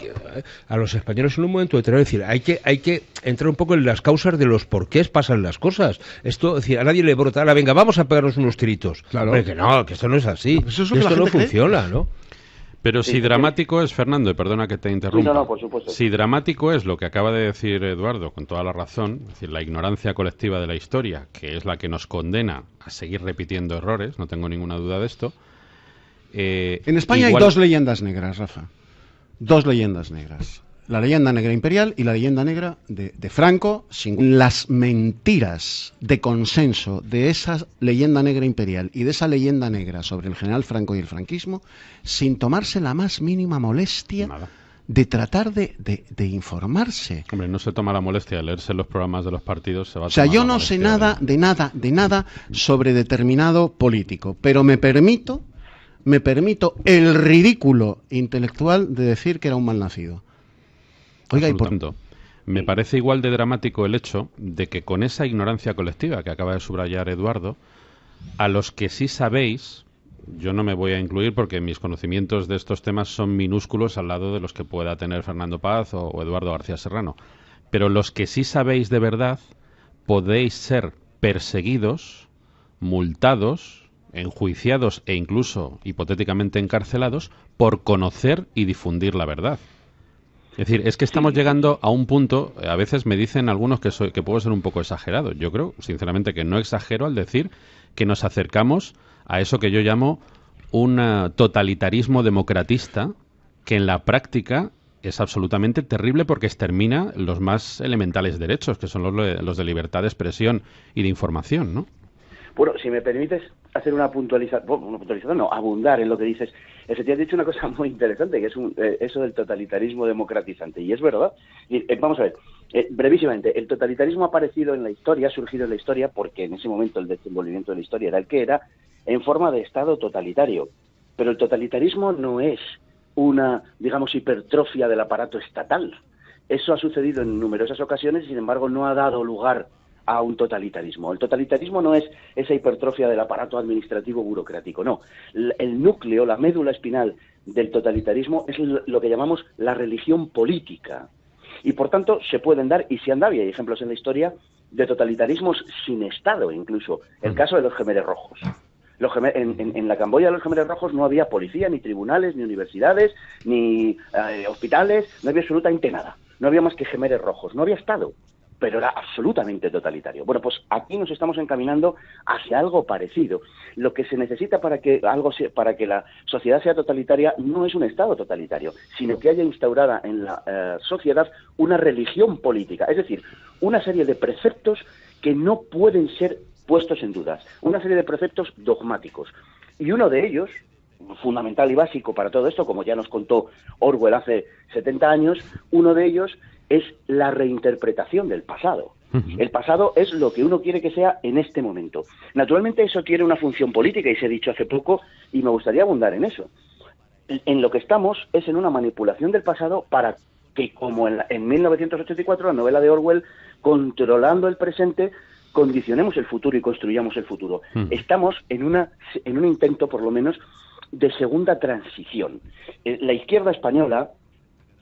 a los españoles en un momento determinado. Es decir, hay que entrar un poco en las causas de los porqués pasan las cosas. Esto, es decir, a nadie le brota, ahora venga, vamos a pegarnos unos tiritos. Claro. Hombre, que no, que esto no es así. Pues eso es esto no funciona, ¿no? Pero si dramático es, Fernando, y perdona que te interrumpa, no, por supuesto. Si dramático es lo que acaba de decir Eduardo, con toda la razón, es decir, la ignorancia colectiva de la historia, que es la que nos condena a seguir repitiendo errores, no tengo ninguna duda de esto. En España hay dos leyendas negras, Rafa. Dos leyendas negras. La leyenda negra imperial y la leyenda negra de Franco, sin las mentiras de consenso de esa leyenda negra imperial y de esa leyenda negra sobre el general Franco y el franquismo, sin tomarse la más mínima molestia de tratar de informarse. Hombre, no se toma la molestia de leerse los programas de los partidos. Se va a yo no sé nada de nada sobre determinado político, pero me permito el ridículo intelectual de decir que era un malnacido. Oiga, me parece igual de dramático el hecho de que con esa ignorancia colectiva que acaba de subrayar Eduardo, a los que sí sabéis, yo no me voy a incluir porque mis conocimientos de estos temas son minúsculos al lado de los que pueda tener Fernando Paz o Eduardo García Serrano, pero los que sí sabéis de verdad podéis ser perseguidos, multados, enjuiciados e incluso hipotéticamente encarcelados por conocer y difundir la verdad. Es decir, es que estamos llegando a un punto, a veces me dicen algunos que puedo ser un poco exagerado. Yo creo, sinceramente, que no exagero al decir que nos acercamos a eso que yo llamo un totalitarismo democratista, que en la práctica es absolutamente terrible porque extermina los más elementales derechos, que son los de libertad de expresión y de información, ¿no? Bueno, si me permites hacer una puntualización, abundar en lo que dices. Efectivamente, has dicho una cosa muy interesante, que es eso del totalitarismo democratizante, y es verdad. Vamos a ver, brevísimamente, el totalitarismo ha aparecido en la historia, ha surgido en la historia, porque en ese momento el desenvolvimiento de la historia era el que era, en forma de Estado totalitario. Pero el totalitarismo no es una, digamos, hipertrofia del aparato estatal. Eso ha sucedido en numerosas ocasiones y, sin embargo, no ha dado lugar a un totalitarismo. El totalitarismo no es esa hipertrofia del aparato administrativo burocrático, no. El núcleo, la médula espinal del totalitarismo es lo que llamamos la religión política. Y por tanto se pueden dar, y se han dado, y hay ejemplos en la historia, de totalitarismos sin Estado incluso. El caso de los Jemeres Rojos. En la Camboya de los Jemeres Rojos no había policía, ni tribunales, ni universidades, ni hospitales, no había absolutamente nada. No había más que Jemeres Rojos, no había Estado, pero era absolutamente totalitario. Bueno, pues aquí nos estamos encaminando hacia algo parecido. Lo que se necesita para que la sociedad sea totalitaria no es un Estado totalitario, sino que haya instaurada en la sociedad una religión política, es decir, una serie de preceptos que no pueden ser puestos en dudas, una serie de preceptos dogmáticos. Y uno de ellos, fundamental y básico para todo esto, como ya nos contó Orwell hace 70 años, uno de ellos es la reinterpretación del pasado. El pasado es lo que uno quiere que sea en este momento. Naturalmente eso tiene una función política, y se ha dicho hace poco, y me gustaría abundar en eso. En lo que estamos es en una manipulación del pasado para que, como en 1984, la novela de Orwell, controlando el presente, condicionemos el futuro y construyamos el futuro. Estamos en un intento, por lo menos, de segunda transición. La izquierda española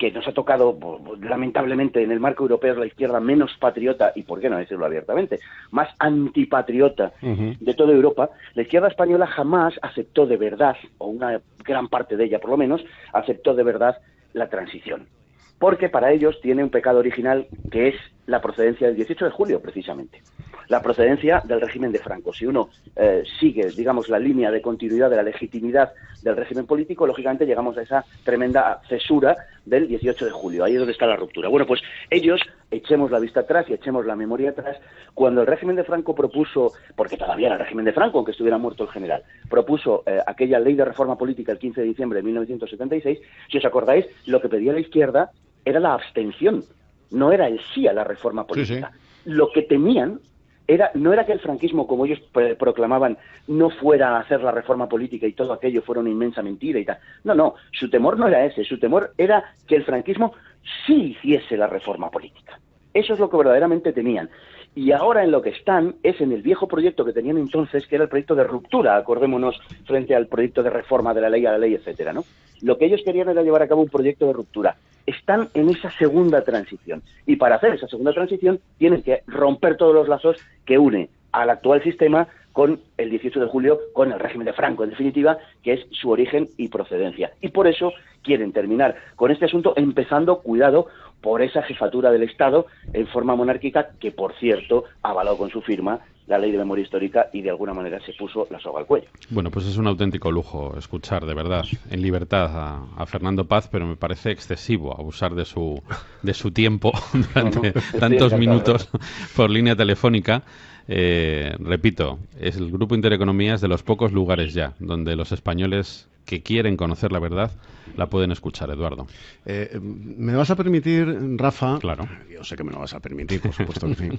que nos ha tocado, lamentablemente, en el marco europeo, es la izquierda menos patriota, y por qué no decirlo abiertamente, más antipatriota de toda Europa, la izquierda española jamás aceptó de verdad, o una gran parte de ella por lo menos, aceptó de verdad la transición. Porque para ellos tiene un pecado original que es la procedencia del 18 de julio, precisamente. La procedencia del régimen de Franco. Si uno sigue, digamos, la línea de continuidad de la legitimidad del régimen político, lógicamente llegamos a esa tremenda cesura del 18 de julio. Ahí es donde está la ruptura. Bueno, pues ellos, echemos la vista atrás y echemos la memoria atrás, cuando el régimen de Franco propuso, porque todavía era el régimen de Franco, aunque estuviera muerto el general, propuso aquella ley de reforma política el 15 de diciembre de 1976, si os acordáis, lo que pedía la izquierda era la abstención, no era el sí a la reforma política. Sí. Lo que temían no era que el franquismo, como ellos proclamaban, no fuera a hacer la reforma política y todo aquello fuera una inmensa mentira y tal. No, su temor no era ese, su temor era que el franquismo sí hiciese la reforma política. Eso es lo que verdaderamente temían. Y ahora en lo que están es en el viejo proyecto que tenían entonces, que era el proyecto de ruptura, acordémonos, frente al proyecto de reforma de la ley a la ley, etcétera, ¿no? Lo que ellos querían era llevar a cabo un proyecto de ruptura. Están en esa segunda transición. Y para hacer esa segunda transición tienen que romper todos los lazos que une al actual sistema con el 18 de julio, con el régimen de Franco, en definitiva, que es su origen y procedencia. Y por eso quieren terminar con este asunto empezando, cuidado, por esa jefatura del Estado en forma monárquica que, por cierto, avaló con su firma la Ley de Memoria Histórica y de alguna manera se puso la soga al cuello. Bueno, pues es un auténtico lujo escuchar, de verdad, en libertad a Fernando Paz, pero me parece excesivo abusar de su tiempo durante tantos minutos por línea telefónica. Repito, el Grupo Intereconomía es de los pocos lugares ya donde los españoles que quieren conocer la verdad la pueden escuchar, Eduardo. ¿Me vas a permitir, Rafa? Claro. Yo sé que me lo vas a permitir, por supuesto que sí.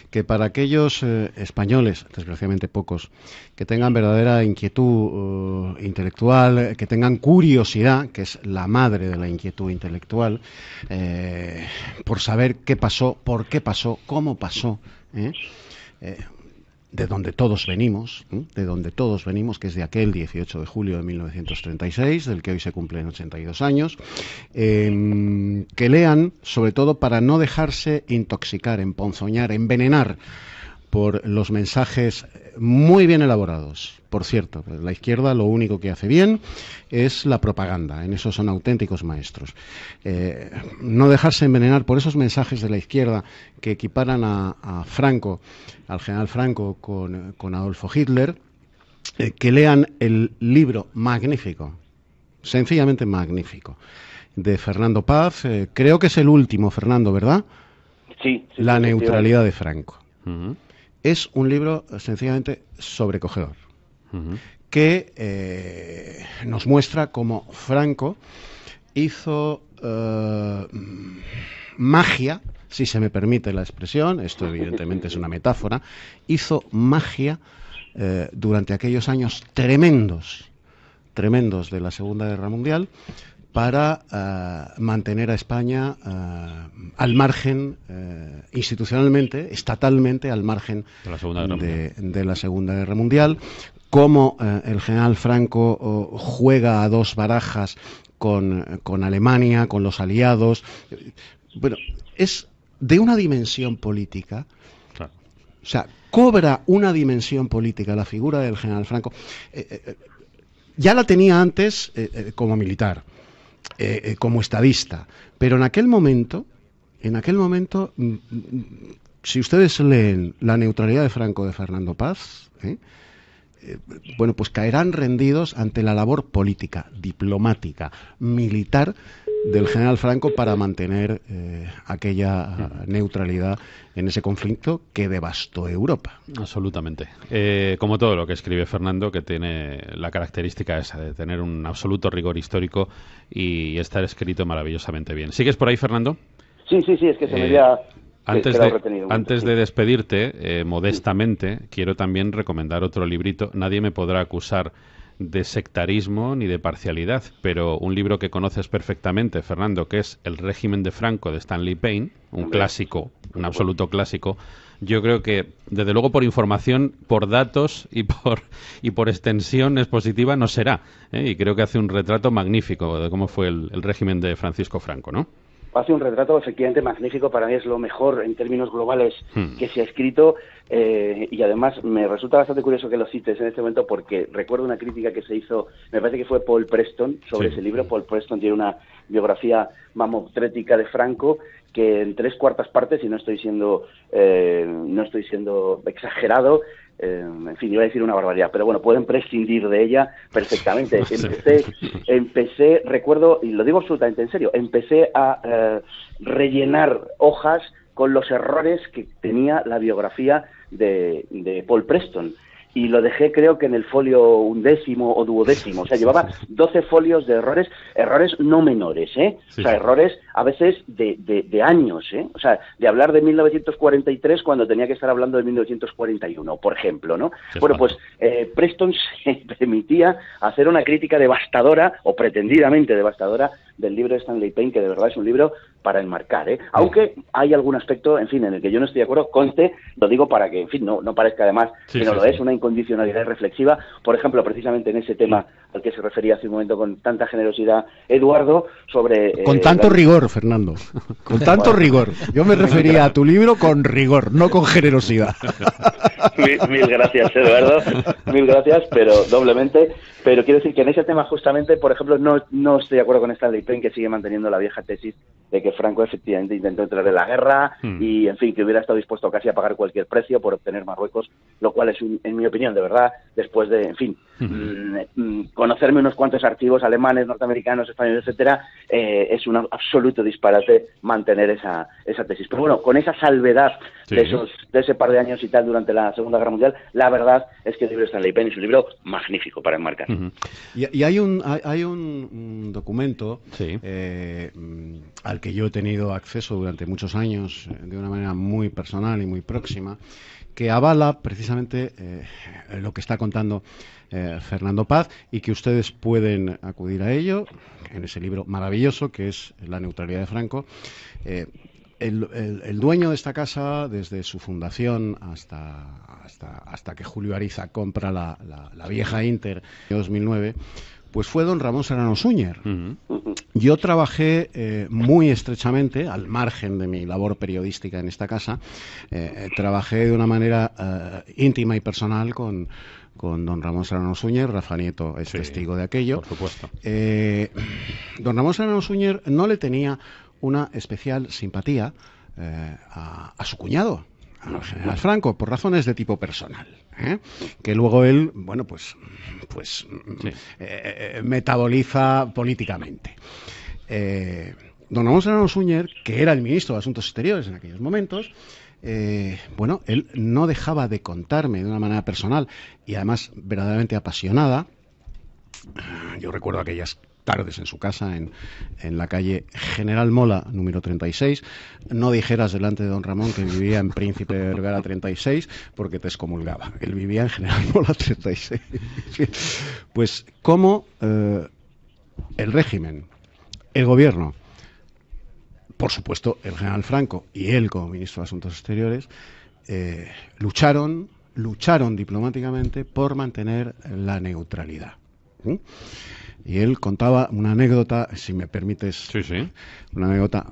Que para aquellos españoles, desgraciadamente pocos, que tengan verdadera inquietud intelectual, que tengan curiosidad, que es la madre de la inquietud intelectual, por saber qué pasó, por qué pasó, cómo pasó, de donde todos venimos, que es de aquel 18 de julio de 1936, del que hoy se cumplen 82 años, que lean, sobre todo para no dejarse intoxicar, emponzoñar, envenenar por los mensajes muy bien elaborados. Por cierto, la izquierda lo único que hace bien es la propaganda, en eso son auténticos maestros. No dejarse envenenar por esos mensajes de la izquierda que equiparan a Franco, al general Franco, con Adolfo Hitler, que lean el libro magnífico, sencillamente magnífico, de Fernando Paz. Creo que es el último, Fernando, ¿verdad? Sí. La neutralidad de Franco. Es un libro sencillamente sobrecogedor, que nos muestra cómo Franco hizo magia, si se me permite la expresión, esto evidentemente es una metáfora, hizo magia durante aquellos años tremendos de la Segunda Guerra Mundial, para mantener a España al margen, institucionalmente, estatalmente, al margen de la Segunda Guerra Mundial. Cómo el general Franco juega a dos barajas con Alemania, con los aliados. Bueno, es de una dimensión política. Claro. O sea, cobra una dimensión política la figura del general Franco. Ya la tenía antes como militar. Como estadista, pero en aquel momento, si ustedes leen La neutralidad de Franco de Fernando Paz, bueno, pues caerán rendidos ante la labor política, diplomática, militar del general Franco para mantener aquella neutralidad en ese conflicto que devastó Europa. Absolutamente. Como todo lo que escribe Fernando, que tiene la característica esa de tener un absoluto rigor histórico y estar escrito maravillosamente bien. ¿Sigues por ahí, Fernando? Sí, es que se me había... Antes de despedirte, modestamente, quiero también recomendar otro librito. Nadie me podrá acusar de sectarismo ni de parcialidad, pero un libro que conoces perfectamente, Fernando, que es El régimen de Franco, de Stanley Payne, un clásico, un absoluto clásico, yo creo que, desde luego, por información, por datos y por extensión expositiva no será. Y creo que hace un retrato magnífico de cómo fue el régimen de Francisco Franco, ¿no? Hace un retrato efectivamente magnífico, para mí es lo mejor en términos globales que se ha escrito, y además me resulta bastante curioso que lo cites en este momento, porque recuerdo una crítica que se hizo, me parece que fue Paul Preston, sobre ese libro. Paul Preston tiene una biografía mamotrética de Franco que en 3/4 partes, y no estoy siendo exagerado, en fin, iba a decir una barbaridad, pero bueno, pueden prescindir de ella perfectamente. Empecé, recuerdo, y lo digo absolutamente en serio, empecé a rellenar hojas con los errores que tenía la biografía de Paul Preston. Y lo dejé, creo que en el folio 11º o 12º. O sea, llevaba 12 folios de errores no menores, ¿eh? Sí. O sea, errores a veces de años, ¿eh? O sea, de hablar de 1943 cuando tenía que estar hablando de 1941, por ejemplo, ¿no? Bueno, pues Preston se permitía hacer una crítica devastadora, o pretendidamente devastadora, del libro de Stanley Payne, que de verdad es un libro para enmarcar, ¿eh? Aunque hay algún aspecto, en fin, en el que yo no estoy de acuerdo, conste, lo digo para que, en fin, no parezca además que no lo es, una incondicionalidad reflexiva. Por ejemplo, precisamente en ese tema al que se refería hace un momento con tanta generosidad Eduardo, sobre... con tanto rigor, Fernando, con tanto rigor. Yo me refería a tu libro con rigor, no con generosidad. Mil gracias, Eduardo, mil gracias, pero doblemente. Pero quiero decir que en ese tema justamente, por ejemplo, no estoy de acuerdo con Stanley Payne, que sigue manteniendo la vieja tesis de que Franco efectivamente intentó entrar en la guerra y, en fin, que hubiera estado dispuesto casi a pagar cualquier precio por obtener Marruecos, lo cual es, en mi opinión, de verdad, después de, en fin, conocerme unos cuantos archivos alemanes, norteamericanos, españoles, etcétera, es un absoluto disparate mantener esa tesis. Pero bueno, con esa salvedad de ese par de años y tal durante la Segunda Guerra Mundial, la verdad es que el libro de Stanley Payne es un libro magnífico para enmarcar. Y hay un documento al que yo he tenido acceso durante muchos años de una manera muy personal y muy próxima, que avala precisamente lo que está contando Fernando Paz, y que ustedes pueden acudir a ello en ese libro maravilloso que es La neutralidad de Franco. El dueño de esta casa, desde su fundación hasta que Julio Ariza compra la vieja Inter en 2009, pues fue don Ramón Serrano Súñer. Yo trabajé muy estrechamente, al margen de mi labor periodística en esta casa, trabajé de una manera íntima y personal con don Ramón Serrano Súñer. Rafa Nieto es testigo de aquello. Por supuesto. Don Ramón Serrano Súñer no le tenía una especial simpatía a su cuñado, al general Franco, por razones de tipo personal, que luego él, bueno, pues metaboliza políticamente. Don Ramón Serrano Súñer, que era el ministro de Asuntos Exteriores en aquellos momentos, bueno, él no dejaba de contarme de una manera personal y además verdaderamente apasionada. Yo recuerdo aquellas tardes en su casa en la calle General Mola número 36. No dijeras delante de don Ramón que vivía en Príncipe de Vergara 36 porque te excomulgaba. Él vivía en General Mola 36. Pues cómo el régimen, el gobierno, por supuesto el general Franco y él como ministro de Asuntos Exteriores, lucharon diplomáticamente por mantener la neutralidad. Y él contaba una anécdota, si me permites, una anécdota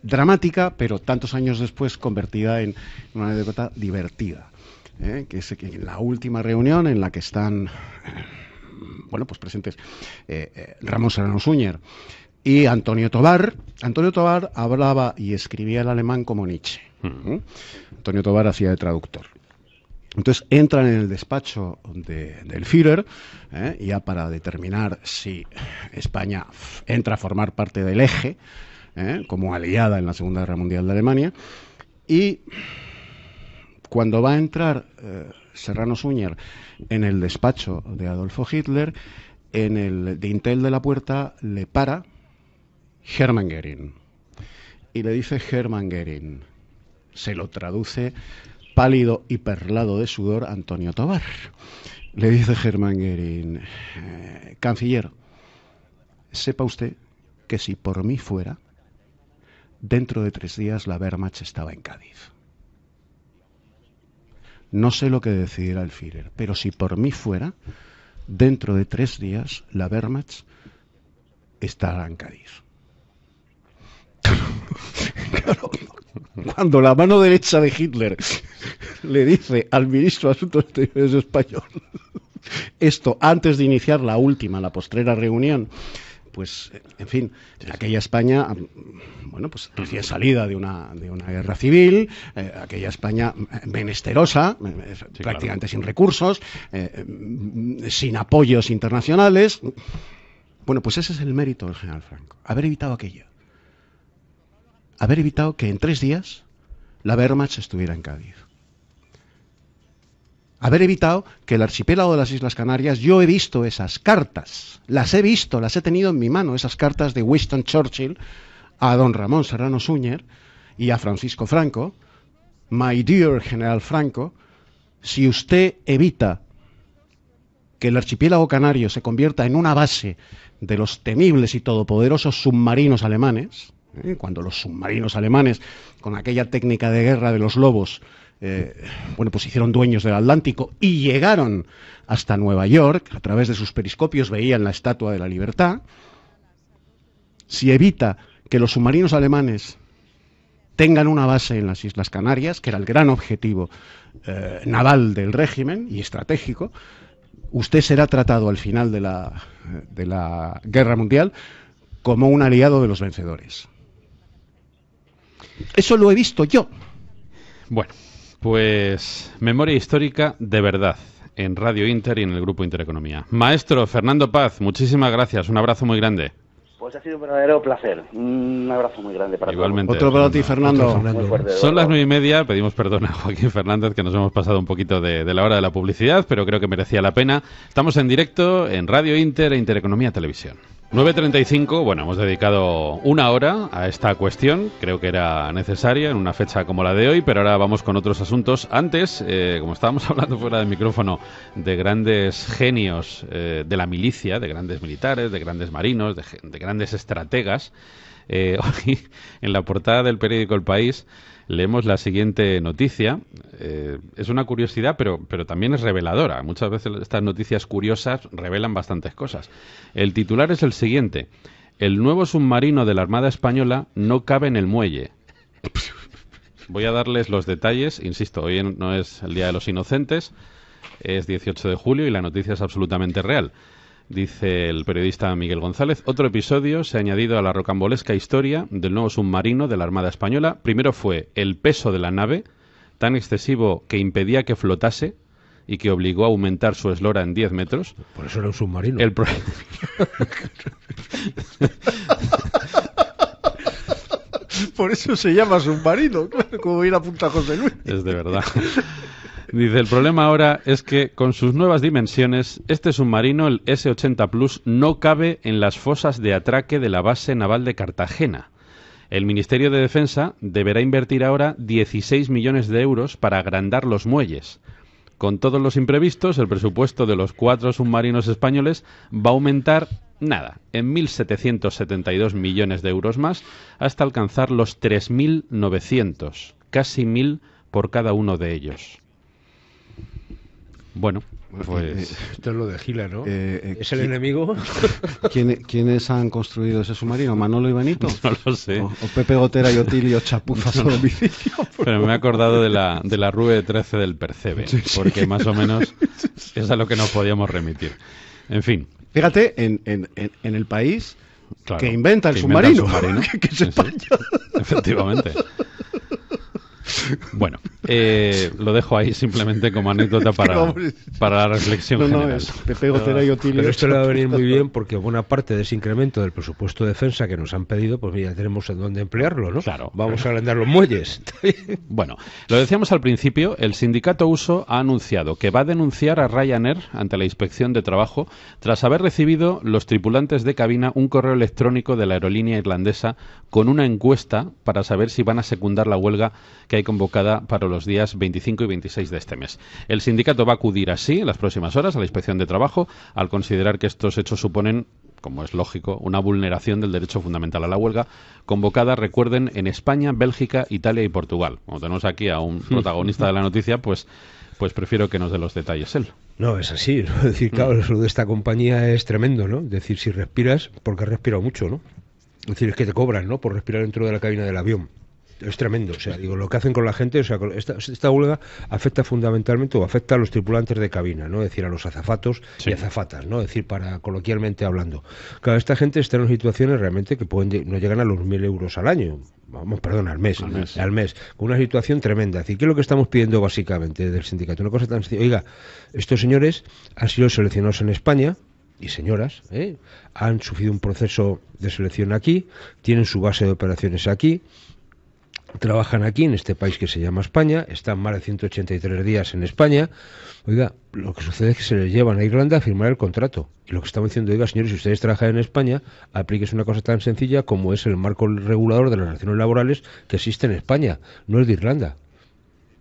dramática, pero tantos años después convertida en una anécdota divertida, que es que en la última reunión en la que están pues presentes Ramón Serrano Súñer y Antonio Tobar hablaba y escribía el alemán como Nietzsche. Antonio Tobar hacía de traductor. Entonces entran en el despacho del Führer, ya para determinar si España entra a formar parte del eje, como aliada en la Segunda Guerra Mundial de Alemania, y cuando va a entrar Serrano Súñer en el despacho de Adolfo Hitler, en el dintel de la puerta le para Hermann Göring y le dice Hermann Göring, se lo traduce pálido y perlado de sudor Antonio Tobar. Le dice Hermann Göring, canciller, sepa usted que si por mí fuera, dentro de 3 días la Wehrmacht estaba en Cádiz. no sé lo que decidirá el Führer, pero si por mí fuera, dentro de 3 días la Wehrmacht estará en Cádiz. Claro, cuando la mano derecha de Hitler le dice al ministro de Asuntos Exteriores español esto antes de iniciar la postrera reunión, pues, en fin, aquella España, bueno, pues recién salida de una guerra civil, aquella España menesterosa, prácticamente sin recursos, sin apoyos internacionales. Bueno, pues ese es el mérito del general Franco, haber evitado aquello. Haber evitado que en 3 días la Wehrmacht estuviera en Cádiz. Haber evitado que el archipiélago de las Islas Canarias, yo he visto esas cartas, las he visto, las he tenido en mi mano, esas cartas de Winston Churchill a don Ramón Serrano Súñer y a Francisco Franco. My dear General Franco, si usted evita que el archipiélago canario se convierta en una base de los temibles y todopoderosos submarinos alemanes, cuando los submarinos alemanes, con aquella técnica de guerra de los lobos, bueno, pues hicieron dueños del Atlántico y llegaron hasta Nueva York, a través de sus periscopios veían la Estatua de la Libertad. Si evita que los submarinos alemanes tengan una base en las Islas Canarias, que era el gran objetivo naval del régimen y estratégico, usted será tratado al final de la Guerra Mundial como un aliado de los vencedores. Eso lo he visto yo. Bueno, pues memoria histórica de verdad en Radio Inter y en el Grupo Intereconomía. Maestro Fernando Paz, muchísimas gracias. Un abrazo muy grande. Pues ha sido un verdadero placer. Un abrazo muy grande para Igualmente, todos. Otro para ti, Fernando. Son las 9:30. Pedimos perdón a Joaquín Fernández, que nos hemos pasado un poquito de la hora de la publicidad, pero creo que merecía la pena. Estamos en directo en Radio Inter e Intereconomía Televisión. 9:35, bueno, hemos dedicado 1 hora a esta cuestión, creo que era necesaria en una fecha como la de hoy, pero ahora vamos con otros asuntos. Antes, como estábamos hablando fuera del micrófono de grandes genios de la milicia, de grandes militares, de grandes marinos, de grandes estrategas, hoy en la portada del periódico El País leemos la siguiente noticia. Es una curiosidad, pero también es reveladora. Muchas veces estas noticias curiosas revelan bastantes cosas. El titular es el siguiente: el nuevo submarino de la Armada Española no cabe en el muelle. Voy a darles los detalles. Insisto, hoy no es el Día de los Inocentes, es 18 de julio y la noticia es absolutamente real. Dice el periodista Miguel González: otro episodio se ha añadido a la rocambolesca historia del nuevo submarino de la Armada Española. Primero fue el peso de la nave, tan excesivo que impedía que flotase y que obligó a aumentar su eslora en 10 metros. Por eso era un submarino. Por eso se llama submarino, claro, como ir a Punta José Luis. Es de verdad. Dice, el problema ahora es que con sus nuevas dimensiones, este submarino, el S-80 Plus, no cabe en las fosas de atraque de la base naval de Cartagena. El Ministerio de Defensa deberá invertir ahora 16 millones de euros para agrandar los muelles. Con todos los imprevistos, el presupuesto de los 4 submarinos españoles va a aumentar, nada, en 1.772 millones de euros más, hasta alcanzar los 3.900, casi 1.000 por cada uno de ellos. Bueno, pues... esto es lo de Gila, ¿no? ¿Es el enemigo? ¿Quiénes han construido ese submarino? ¿Manolo y Benito? No lo sé. ¿O Pepe Gotera y Otilio Chapuzas a domicilio? Pero me he acordado de la Rue 13 del Percebe, porque más o menos es a lo que nos podíamos remitir. En fin. Fíjate, en el país, claro, que inventa el submarino. Que es España. Sí. Efectivamente. Bueno, lo dejo ahí simplemente como anécdota para la reflexión general. Es Pepe Gotera y Otilio. Pero esto le va a venir muy bien porque buena parte de ese incremento del presupuesto de defensa que nos han pedido, pues mira, tenemos en dónde emplearlo, ¿no? Claro. Vamos a agrandar los muelles. Bueno, lo decíamos al principio, el sindicato USO ha anunciado que va a denunciar a Ryanair ante la Inspección de Trabajo tras haber recibido los tripulantes de cabina un correo electrónico de la aerolínea irlandesa con una encuesta para saber si van a secundar la huelga que hay convocada para los días 25 y 26 de este mes. El sindicato va a acudir así en las próximas horas a la Inspección de Trabajo al considerar que estos hechos suponen, como es lógico, una vulneración del derecho fundamental a la huelga, convocada, recuerden, en España, Bélgica, Italia y Portugal. Como tenemos aquí a un protagonista de la noticia, pues pues prefiero que nos dé los detalles él. No, es así, ¿no? Es decir, claro, lo de esta compañía es tremendo, ¿no? Es decir, si respiras, porque has respirado mucho, ¿no? Es decir, es que te cobran, ¿no? Por respirar dentro de la cabina del avión. Es tremendo, o sea, digo, lo que hacen con la gente, o sea, esta huelga afecta fundamentalmente o afecta a los tripulantes de cabina, ¿no? Es decir, a los azafatos y azafatas, ¿no? Es decir, para coloquialmente hablando. Claro, esta gente está en situaciones realmente que no llegan a los 1.000 euros al año, al mes, con una situación tremenda. Es decir, ¿qué es lo que estamos pidiendo básicamente del sindicato? Una cosa tan sencilla, oiga, estos señores han sido seleccionados en España, y señoras, han sufrido un proceso de selección aquí, tienen su base de operaciones aquí, trabajan aquí en este país que se llama España, están más de 183 días en España. Oiga, lo que sucede es que se les llevan a Irlanda a firmar el contrato. Y lo que estamos diciendo, oiga, señores, si ustedes trabajan en España, aplíquese una cosa tan sencilla como es el marco regulador de las relaciones laborales que existe en España, no es de Irlanda.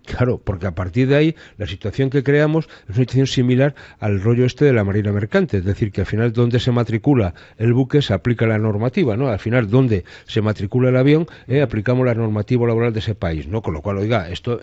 Claro, porque a partir de ahí la situación que creamos es una situación similar al rollo este de la marina mercante, es decir, que al final donde se matricula el buque se aplica la normativa, ¿no? Al final donde se matricula el avión aplicamos la normativa laboral de ese país, ¿no? Con lo cual, oiga, esto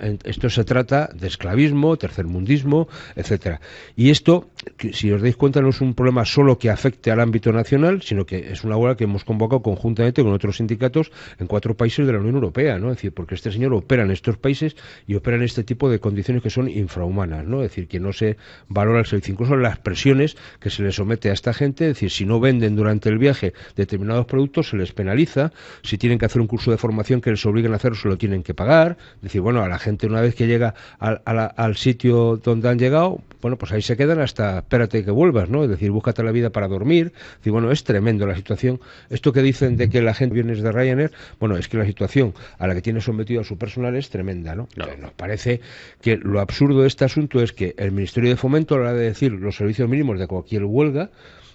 se trata de esclavismo, tercermundismo, etcétera. Y esto, si os dais cuenta, no es un problema solo que afecte al ámbito nacional, sino que es una huelga que hemos convocado conjuntamente con otros sindicatos en 4 países de la Unión Europea, ¿no? Es decir, porque este señor opera en estos países y opera en este tipo de condiciones que son infrahumanas, ¿no? Es decir, que no se valora el servicio, incluso las presiones que se le somete a esta gente, es decir, si no venden durante el viaje determinados productos se les penaliza, si tienen que hacer un curso de formación que les obliguen a hacerlo se lo tienen que pagar, es decir, bueno, a la gente una vez que llega al sitio donde han llegado, bueno, pues ahí se quedan hasta espérate que vuelvas, ¿no? Es decir, búscate la vida para dormir, es decir, bueno, es tremendo la situación, esto que dicen de que la gente viene de Ryanair, bueno, es que la situación a la que tiene sometido a su personal es tremenda, ¿no? Claro. Nos parece que lo absurdo de este asunto es que el Ministerio de Fomento, a la hora de decir los servicios mínimos de cualquier huelga,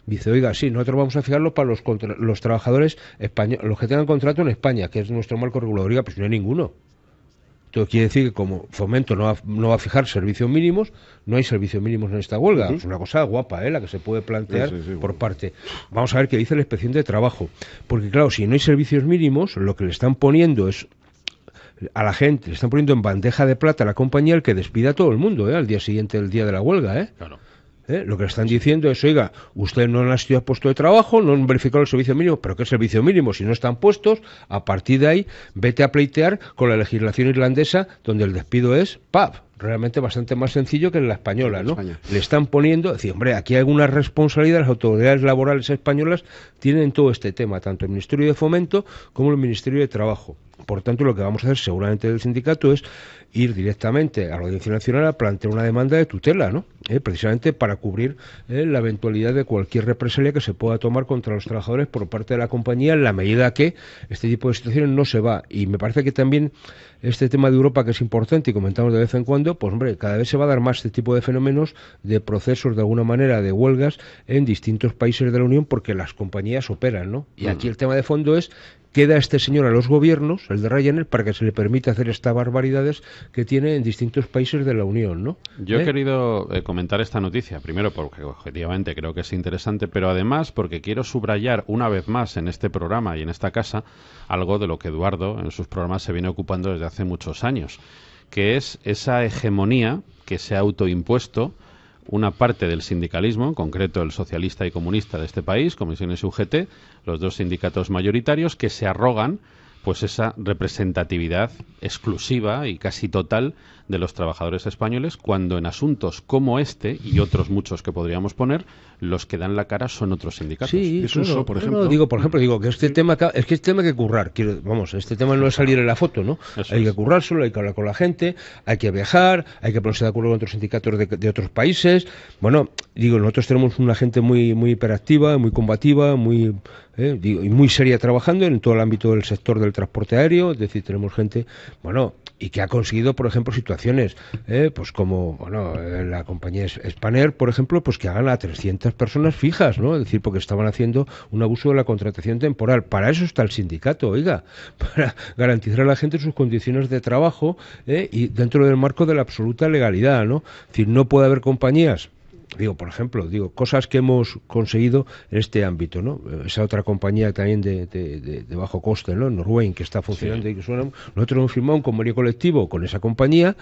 dice, oiga, sí, nosotros vamos a fijarlo para los trabajadores españoles, los que tengan contrato en España, que es nuestro marco regulador. Oiga, pues no hay ninguno. Esto quiere decir que como Fomento no va a fijar servicios mínimos, no hay servicios mínimos en esta huelga. Es una cosa guapa, la que se puede plantear por parte. Vamos a ver qué dice la Inspección de Trabajo. Porque claro, si no hay servicios mínimos, lo que le están poniendo es a la gente, le están poniendo en bandeja de plata a la compañía el que despida a todo el mundo, al día siguiente del día de la huelga, Claro. Lo que le están diciendo es, oiga, usted no han asistido a puesto de trabajo, no han verificado el servicio mínimo, pero ¿qué servicio mínimo? Si no están puestos, a partir de ahí, vete a pleitear con la legislación irlandesa, donde el despido es ¡pap! Realmente bastante más sencillo que en la española, ¿no? Le están poniendo, decir, hombre, aquí hay alguna responsabilidad, las autoridades laborales españolas tienen todo este tema, tanto el Ministerio de Fomento como el Ministerio de Trabajo. Por tanto, lo que vamos a hacer seguramente del sindicato es ir directamente a la Audiencia Nacional a plantear una demanda de tutela, ¿no? Precisamente para cubrir la eventualidad de cualquier represalia que se pueda tomar contra los trabajadores por parte de la compañía en la medida que este tipo de situaciones no se va. Y me parece que también este tema de Europa, que es importante y comentamos de vez en cuando, pues hombre, cada vez se va a dar más este tipo de fenómenos, de procesos de alguna manera de huelgas en distintos países de la Unión porque las compañías operan, ¿no? Y aquí el tema de fondo es, queda este señor a los gobiernos, el de Ryanair, para que se le permita hacer estas barbaridades que tiene en distintos países de la Unión, ¿no? Yo he querido comentar esta noticia, primero porque objetivamente creo que es interesante, pero además porque quiero subrayar una vez más en este programa y en esta casa algo de lo que Eduardo en sus programas se viene ocupando desde hace muchos años, que es esa hegemonía que se ha autoimpuesto una parte del sindicalismo, en concreto el socialista y comunista de este país, Comisiones y UGT, los 2 sindicatos mayoritarios, que se arrogan pues esa representatividad exclusiva y casi total de los trabajadores españoles, cuando en asuntos como este y otros muchos que podríamos poner, los que dan la cara son otros sindicatos. Sí, eso, por ejemplo. Digo que este tema hay que currar. Este tema no es salir en la foto, ¿no? Hay que currárselo, hay que hablar con la gente, hay que viajar, hay que ponerse de acuerdo con otros sindicatos de otros países. Bueno, nosotros tenemos una gente muy muy hiperactiva, muy combativa, muy y muy seria trabajando en todo el ámbito del sector del transporte aéreo, es decir, tenemos gente, y que ha conseguido, por ejemplo, situaciones, pues como, la compañía Spanair, por ejemplo, pues que hagan a 300 personas fijas, ¿no? Es decir, porque estaban haciendo un abuso de la contratación temporal. Para eso está el sindicato, oiga, para garantizar a la gente sus condiciones de trabajo y dentro del marco de la absoluta legalidad, ¿no? Es decir, no puede haber compañías por ejemplo, cosas que hemos conseguido en este ámbito, ¿no? Esa otra compañía también de bajo coste, ¿no? Norwegian, que está funcionando, y que suena. Nosotros hemos firmado un convenio colectivo con esa compañía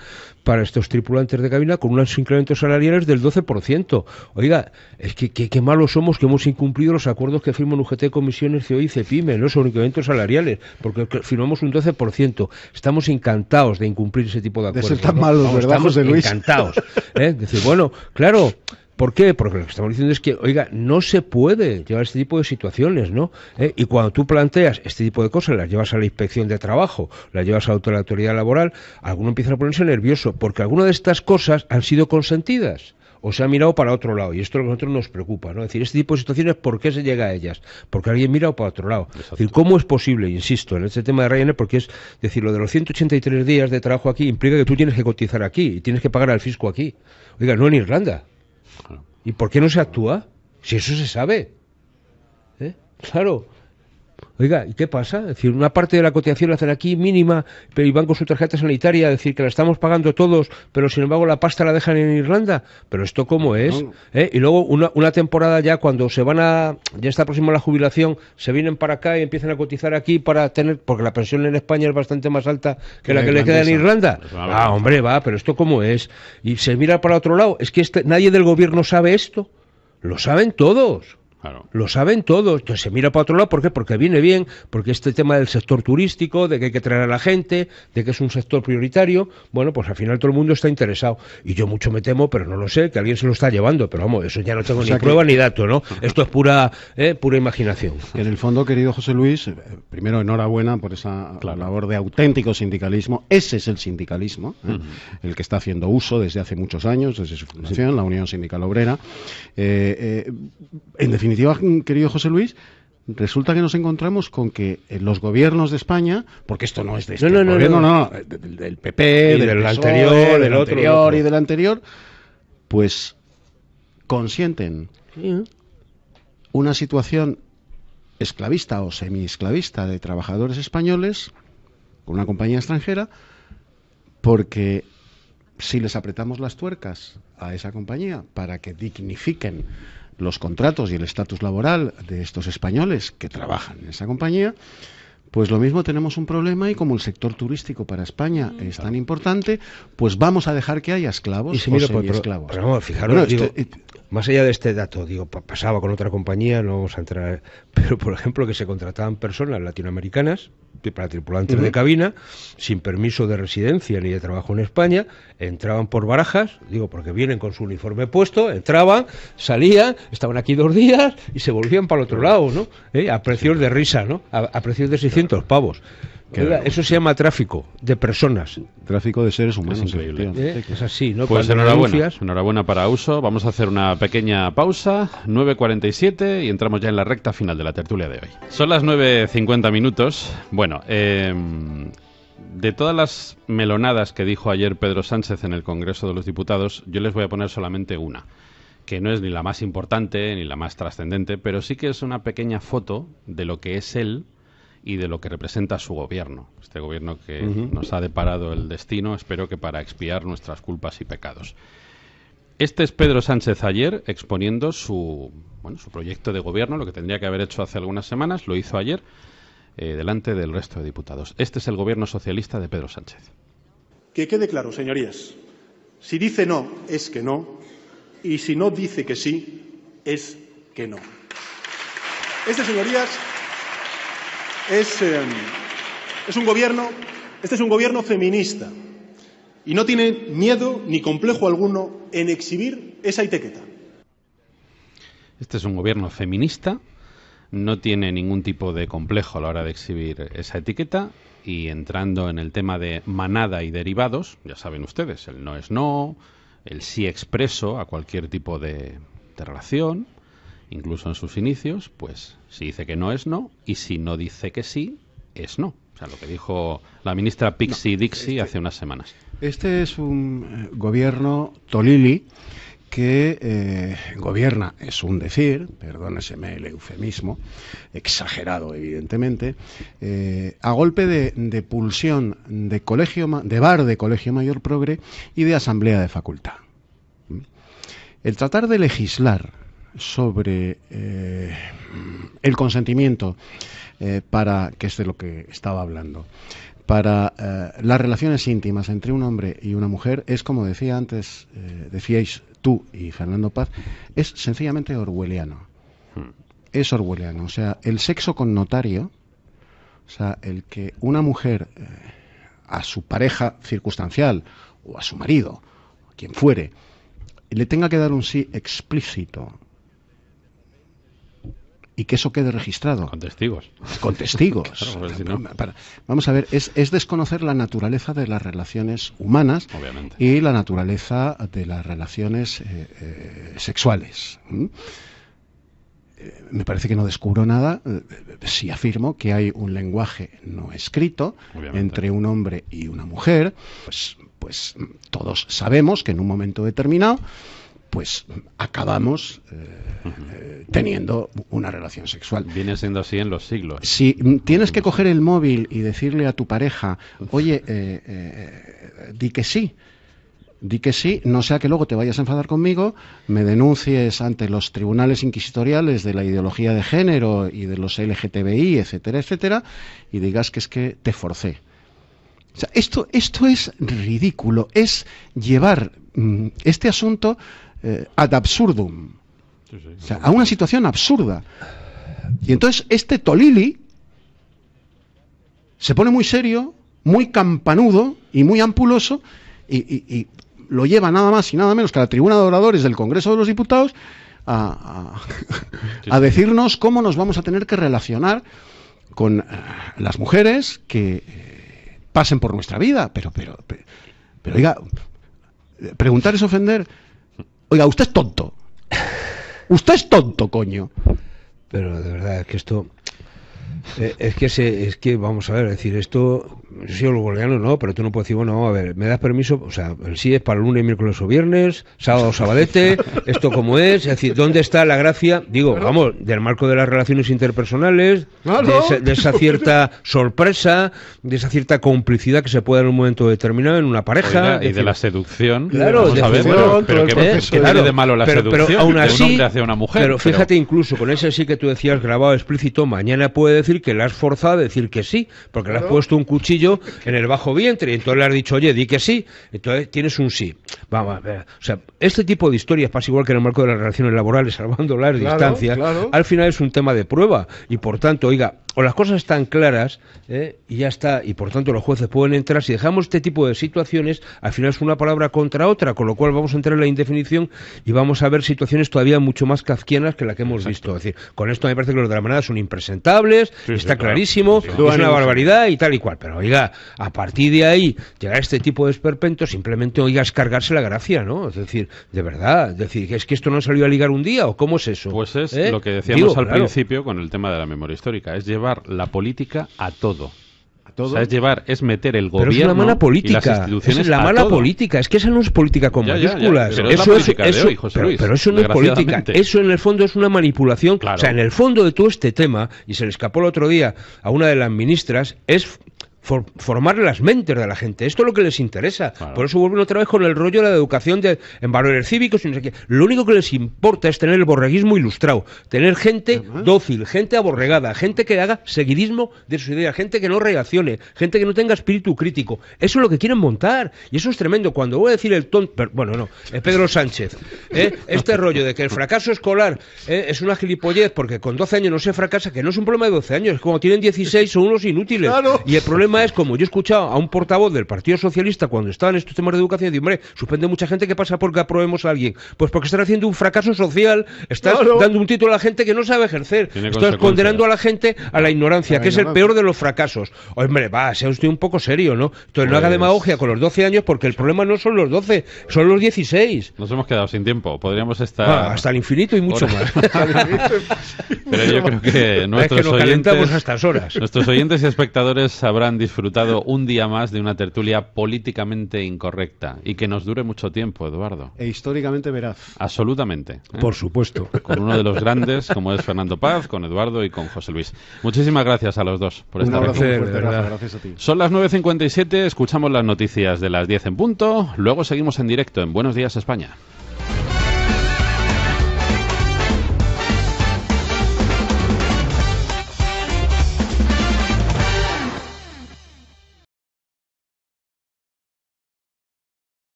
para estos tripulantes de cabina con unos incrementos salariales del 12%. Oiga, es que qué malos somos que hemos incumplido los acuerdos que firman UGT, Comisiones, COI y CEPIME, ¿no? Sobre incrementos salariales, porque firmamos un 12%. Estamos encantados de incumplir ese tipo de acuerdos. De ser tan malos, ¿verdad, estamos José Luis? Encantados. Decir, bueno, claro. ¿Por qué? Porque lo que estamos diciendo es que, oiga, no se puede llevar este tipo de situaciones, ¿no? Y cuando tú planteas este tipo de cosas, las llevas a la inspección de trabajo, las llevas a la autoridad laboral, alguno empieza a ponerse nervioso, porque algunas de estas cosas han sido consentidas o se ha mirado para otro lado, y esto es lo que a nosotros nos preocupa, ¿no? Es decir, este tipo de situaciones, ¿por qué se llega a ellas? Porque alguien mira para otro lado. Exacto. Es decir, ¿cómo es posible, insisto, en este tema de Ryanair? Porque es decir, lo de los 183 días de trabajo aquí implica que tú tienes que cotizar aquí y tienes que pagar al fisco aquí. Oiga, no en Irlanda. ¿Y por qué no se actúa? Si eso se sabe. Claro. Oiga, ¿y qué pasa? Es decir, una parte de la cotización la hacen aquí mínima, pero y van con su tarjeta sanitaria, es decir, que la estamos pagando todos, pero sin embargo la pasta la dejan en Irlanda. ¿Pero esto cómo es? Y luego una temporada ya, cuando ya está próximo a la jubilación, se vienen para acá y empiezan a cotizar aquí para tener, porque la pensión en España es bastante más alta que la que le queda en Irlanda. Hombre, ¿pero esto cómo es? Y se mira para otro lado. Es que nadie del gobierno sabe esto. Lo saben todos. Claro. Lo saben todos. Entonces se mira para otro lado. ¿Por qué? Porque viene bien, porque este tema del sector turístico, de que hay que traer a la gente, de que es un sector prioritario, bueno, pues al final todo el mundo está interesado. Y yo mucho me temo, pero no lo sé, que alguien se lo está llevando. Pero vamos, eso ya no tengo ni prueba ni dato, ¿no? Esto es pura imaginación. En el fondo, querido José Luis, primero enhorabuena por esa labor de auténtico sindicalismo. Ese es el sindicalismo, el que está haciendo uso desde hace muchos años, desde su fundación, la Unión Sindical Obrera. En definitiva, querido José Luis, resulta que nos encontramos con que los gobiernos de España, porque esto no es de este gobierno, del PP, del PSOE, anterior, del anterior y del anterior, pues consienten una situación esclavista o semi-esclavista de trabajadores españoles con una compañía extranjera, porque si les apretamos las tuercas a esa compañía para que dignifiquen los contratos y el estatus laboral de estos españoles que trabajan en esa compañía, pues lo mismo tenemos un problema, y como el sector turístico para España es tan importante, pues vamos a dejar que haya esclavos o semi-esclavos. Pero vamos, fijaros, más allá de este dato, pasaba con otra compañía, no vamos a entrar, pero por ejemplo que se contrataban personas latinoamericanas para tripulantes de cabina, sin permiso de residencia ni de trabajo en España, entraban por Barajas, porque vienen con su uniforme puesto, entraban, salían, estaban aquí 2 días y se volvían para el otro lado, ¿no? A precios de risa, ¿no? A precios de 600 pavos. Eso se llama tráfico de personas. Tráfico de seres humanos. Es increíble. Es así, ¿no? Pues enhorabuena para Uso. Vamos a hacer una pequeña pausa, 9:47, y entramos ya en la recta final de la tertulia de hoy. Son las 9:50 minutos. Bueno, de todas las melonadas que dijo ayer Pedro Sánchez en el Congreso de los Diputados, yo les voy a poner solamente una, que no es ni la más importante ni la más trascendente, pero sí que es una pequeña foto de lo que es él y de lo que representa su gobierno, este gobierno que nos ha deparado el destino, espero que para expiar nuestras culpas y pecados. Este es Pedro Sánchez ayer exponiendo su proyecto de gobierno, lo que tendría que haber hecho hace algunas semanas, lo hizo ayer delante del resto de diputados. Este es el gobierno socialista de Pedro Sánchez. Que quede claro, señorías, si dice no, es que no, y si no dice que sí, es que no. Señorías, este es un gobierno feminista, y no tiene miedo ni complejo alguno en exhibir esa etiqueta. Este es un gobierno feminista, no tiene ningún tipo de complejo a la hora de exhibir esa etiqueta, y entrando en el tema de manada y derivados, ya saben ustedes, el no es no, el sí expreso a cualquier tipo de relación, incluso en sus inicios, pues si dice que no es no, y si no dice que sí, es no. O sea, lo que dijo la ministra Pixie Dixie hace unas semanas. Este es un gobierno Tolili que gobierna, es un decir, perdóneseme el eufemismo, exagerado evidentemente, a golpe de pulsión de bar de Colegio Mayor Progre y de asamblea de facultad. el tratar de legislar sobre el consentimiento para, que es de lo que estaba hablando, para las relaciones íntimas entre un hombre y una mujer, es, como decía antes, decíais tú y Fernando Paz, es sencillamente orwelliano. Es orwelliano. O sea, el sexo connotario, o sea, el que una mujer a su pareja circunstancial o a su marido, a quien fuere, le tenga que dar un sí explícito y que eso quede registrado. Con testigos. Con testigos. Claro, si no... Vamos a ver, es desconocer la naturaleza de las relaciones humanas. Obviamente. Y la naturaleza de las relaciones sexuales. Me parece que no descubro nada si afirmo que hay un lenguaje no escrito, obviamente, entre un hombre y una mujer. Pues todos sabemos que en un momento determinado pues acabamos teniendo una relación sexual. Viene siendo así en los siglos. Si tienes que coger el móvil y decirle a tu pareja, oye, di que sí, no sea que luego te vayas a enfadar conmigo, me denuncies ante los tribunales inquisitoriales de la ideología de género y de los LGTBI, etcétera, etcétera, y digas que es que te forcé. O sea, esto es ridículo, es llevar este asunto ad absurdum, o sea, a una situación absurda. Y entonces este Tolili se pone muy serio, muy campanudo y muy ampuloso y lo lleva nada más y nada menos que a la tribuna de oradores del Congreso de los Diputados a decirnos cómo nos vamos a tener que relacionar con las mujeres que pasen por nuestra vida. Pero oiga, preguntar es ofender. Oiga, usted es tonto. Usted es tonto, coño. Pero de verdad, es que esto... es que vamos a ver, es decir, esto, yo soy orwelliano, no, pero tú no puedes decir, bueno, a ver, ¿me das permiso? O sea, el sí es para el lunes, miércoles o viernes, sábado o sabadete, esto como es decir, ¿dónde está la gracia? Digo, claro, vamos, del marco de las relaciones interpersonales, claro, de esa cierta sorpresa, de esa cierta complicidad que se puede dar en un momento determinado en una pareja. Oiga, y de la seducción, claro, vamos a ver, pero ¿qué tiene de malo la seducción pero aún así, de un hombre hacia una mujer? Pero fíjate, incluso con ese sí que tú decías grabado explícito, mañana puede decir que le has forzado a decir que sí, porque le has puesto un cuchillo en el bajo vientre y entonces le has dicho, oye, di que sí, entonces tienes un sí. Vamos a ver, o sea, este tipo de historias pasa igual que en el marco de las relaciones laborales, salvando las distancias, al final es un tema de prueba y por tanto, oiga, o las cosas están claras y ya está, y por tanto los jueces pueden entrar. Si dejamos este tipo de situaciones, al final es una palabra contra otra, con lo cual vamos a entrar en la indefinición y vamos a ver situaciones todavía mucho más kafkianas que la que hemos visto. Es decir, con esto me parece que los de la manada son impresentables, está clarísimo, es una barbaridad y tal y cual, pero oiga, a partir de ahí llegar a este tipo de esperpentos, simplemente, oiga, es cargarse la gracia, ¿no? Es decir, de verdad, es decir, ¿es que esto no salió a ligar un día o cómo es eso? Pues es lo que decíamos al principio con el tema de la memoria histórica, es llevar la política a todo. O sea, es meter el gobierno, pero es la mala política, y las instituciones es la mala todo. Política, es que esa no es política con mayúsculas. Pero eso es de hoy, José Luis, pero eso no es política, eso en el fondo es una manipulación. Claro. O sea, en el fondo de todo este tema, y se le escapó el otro día a una de las ministras, es formar las mentes de la gente. Esto es lo que les interesa. Claro. Por eso vuelven otra vez con el rollo de la educación en valores cívicos y no sé qué. Lo único que les importa es tener el borreguismo ilustrado, tener gente dócil, gente aborregada, gente que haga seguidismo de sus ideas, gente que no reaccione, gente que no tenga espíritu crítico. Eso es lo que quieren montar. Y eso es tremendo. Cuando voy a decir el tonto... Bueno, no, Pedro Sánchez. Este rollo de que el fracaso escolar es una gilipollez porque con 12 años no se fracasa, que no es un problema de 12 años, es como tienen 16 son unos inútiles. Claro. Y el problema es, como yo he escuchado a un portavoz del Partido Socialista cuando estaba en estos temas de educación, y hombre, suspende mucha gente que pasa porque aprobemos a alguien. Pues porque están haciendo un fracaso social, estás dando un título a la gente que no sabe ejercer, estás condenando a la gente a la ignorancia, que es el peor de los fracasos. Hombre, sea usted un poco serio, ¿no? Entonces no haga demagogia con los 12 años porque el problema no son los 12, son los 16. Nos hemos quedado sin tiempo, podríamos estar... hasta el infinito y mucho más. Pero yo creo que nuestros oyentes, a estas horas. Nuestros oyentes y espectadores habrán disfrutado un día más de una tertulia políticamente incorrecta y que nos dure mucho tiempo, Eduardo. E históricamente veraz. Absolutamente. Por supuesto. Con uno de los grandes, como es Fernando Paz, con Eduardo y con José Luis. Muchísimas gracias a los dos por estar aquí. Gracias a ti. Son las 9:57, escuchamos las noticias de las 10 en punto, luego seguimos en directo en Buenos Días España.